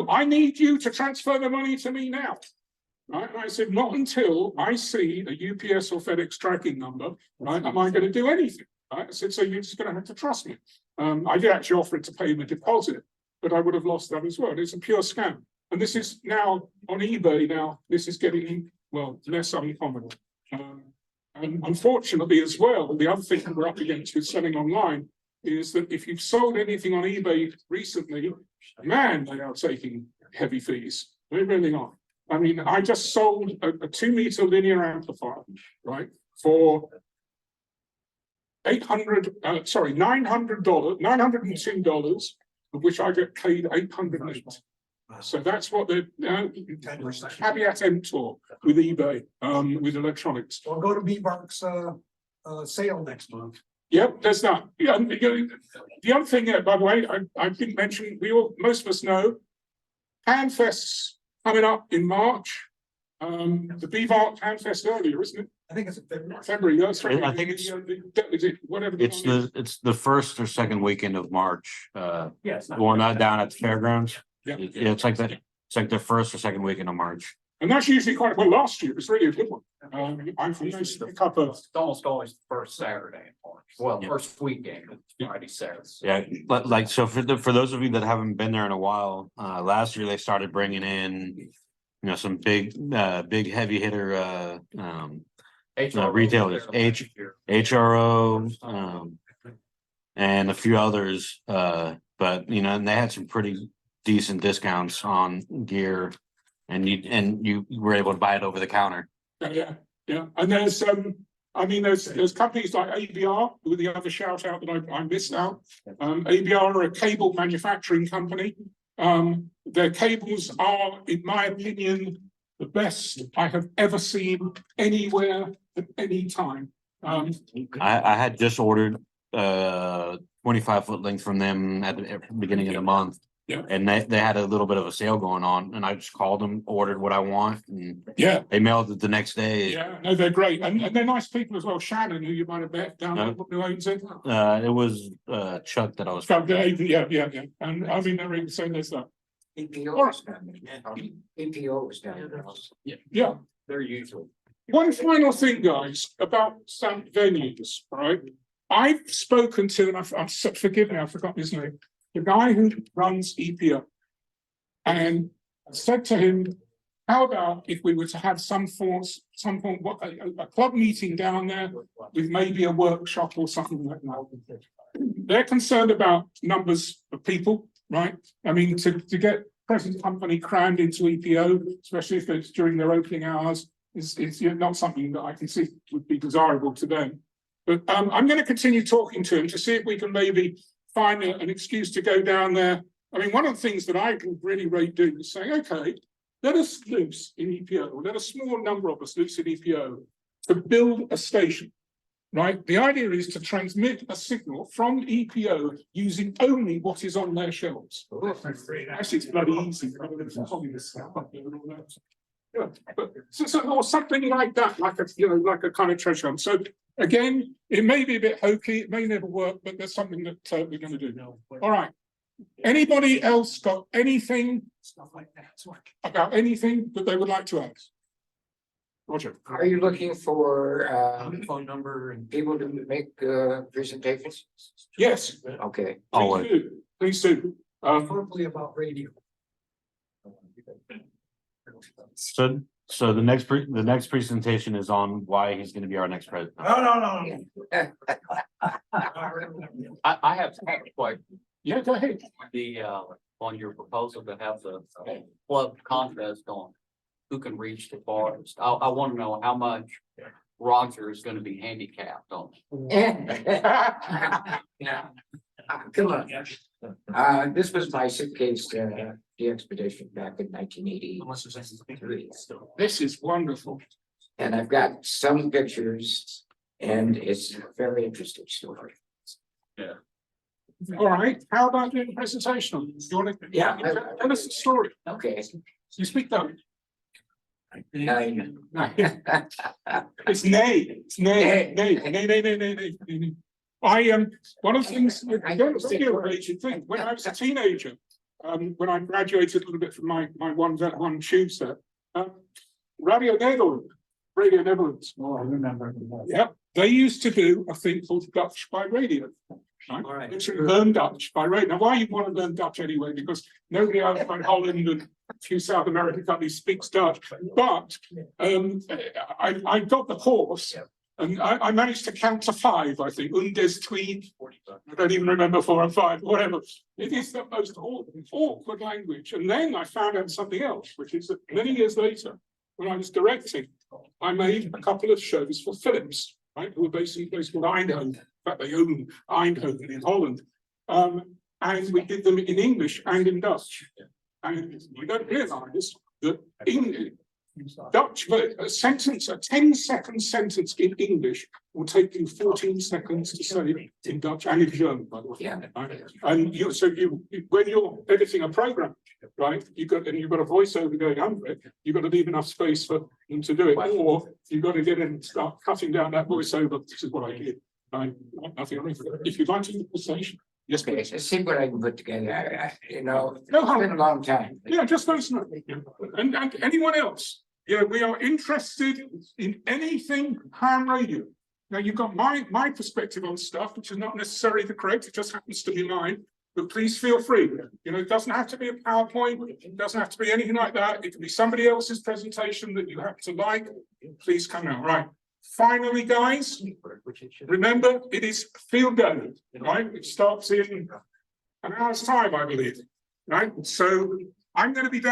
I need you to transfer the money to me now. Right? And I said, not until I see a UPS or FedEx tracking number, right? Am I going to do anything? Right? I said, so you're just going to have to trust me. I did actually offer it to pay him a deposit, but I would have lost that as well. It's a pure scam. And this is now on eBay now, this is getting, less uncommon. And unfortunately as well, the other thing that we're up against with selling online is that if you've sold anything on eBay recently, man, they are taking heavy fees. They really are. I mean, I just sold a 2-meter linear amplifier, right, for $902, of which I get paid $808. So that's what the caveat emptor with eBay, with electronics. Or go to B-Bark's sale next month. Yep, there's that. Yeah, the other thing, by the way, I didn't mention, most of us know, Handfest's coming up in March. The BVARC Handfest earlier, isn't it? I think it's February. February, that's right. I think it's- Is it whatever? It's the first or second weekend of March, Yes. the one not down at the fairgrounds. Yeah. It's like that, it's like the first or second weekend of March. And that's usually quite, well, last year it was really a good one. I'm from those a couple of, It's almost always the first Saturday in March. Well, Yeah. first weekend, Friday, Saturday. Yeah, but like, so for those of you that haven't been there in a while, last year they started bringing in, some big heavy hitter, retailers, HRO, and a few others, but and they had some pretty decent discounts on gear, and you were able to buy it over the counter. yeah. And there's there's companies like ABR, who are the other shout out that I missed out. ABR are a cable manufacturing company. Their cables are, in my opinion, the best I have ever seen anywhere at any time. I had just ordered 25-foot length from them at the beginning of the month. Yeah. And they had a little bit of a sale going on, and I just called them, ordered what I want, and Yeah, they mailed it the next day. yeah, no, they're great. And they're nice people as well. Shannon, who you might have met down there, who owns it. It was Chuck that I was. Yeah. And I mean, they're even saying there's that. EPO All right. was down there. EPO was down there. Yeah. They're usually. One final thing, guys, about some venues, right? I've spoken to, and forgive me, I forgot his name, the guy who runs EPO. And I said to him, how about if we were to have a club meeting down there with maybe a workshop or something like that? They're concerned about numbers of people, right? I mean, to get present company crammed into EPO, especially if it's during their opening hours, is not something that I can see would be desirable to them. But I'm going to continue talking to him to see if we can maybe find an excuse to go down there. I mean, one of the things that I can really rate doing is saying, okay, let us loose in EPO, or let a small number of us loose in EPO to build a station, right? The idea is to transmit a signal from EPO using only what is on their shelves. Actually, it's bloody easy. Yeah, but or something like that, like a kind of treasure hunt. So again, it may be a bit hokey, it may never work, but there's something that we're going to do. All right. Anybody else got anything about anything that they would like to ask? Roger. Are you looking for Phone number and. people to make presentations? Yes. Okay. Always. Please do. Preferably about radio. So the next presentation is on why he's going to be our next president. No. I have a question. Yeah, go ahead. On your proposal to have the club contest on who can reach the farthest. I want to know how much Roger is going to be handicapped on. Yeah. Come on. This was my suitcase, the expedition back in 1983. This is wonderful. And I've got some pictures and it's a very interesting story. All right. How about doing a presentation on this? Do you want to? Yeah. Tell us the story. Okay. You speak though. It's nay. I one of the things, I don't feel related thing, when I was a teenager, when I graduated a little bit from my one tube set, Radio Netherlands. Oh, I remember. Yeah, they used to do a thing called Dutch by radio. Right? All right. Literally learn Dutch by radio. Now, why you want to learn Dutch anyway? Because nobody outside Holland and a few South American countries speaks Dutch. But I got the course and I managed to count to 5, I think. Undes tweed. I don't even remember 4 and 5, whatever. It is the most awkward language. And then I found out something else, which is that many years later, when I was directing, I made a couple of shows for Philips, right, who were based in a place called Eindhoven. In fact, they own Eindhoven in Holland. And we did them in English and in Dutch. And you don't realise that in Dutch, a sentence, a 10-second sentence in English will take you 14 seconds to say in Dutch and in German, by the way. Yeah. Right? And when you're editing a program, right, you've got a voiceover going under it, you've got to leave enough space for them to do it, or you've got to get in and start cutting down that voiceover, which is what I did. Nothing wrong with it. If you'd like to use the station, yes, Okay, please. let's see what I can put together, No it's been harm. a long time. Yeah, just those, and anyone else, we are interested in anything ham radio. Now, you've got my perspective on stuff, which is not necessarily the correct, it just happens to be mine, but please feel free. It doesn't have to be a PowerPoint, it doesn't have to be anything like that, it can be somebody else's presentation that you happen to like, please come out, right? Finally, guys, remember, it is field day, right? It starts in an hour's time, I believe, right? So I'm going to be down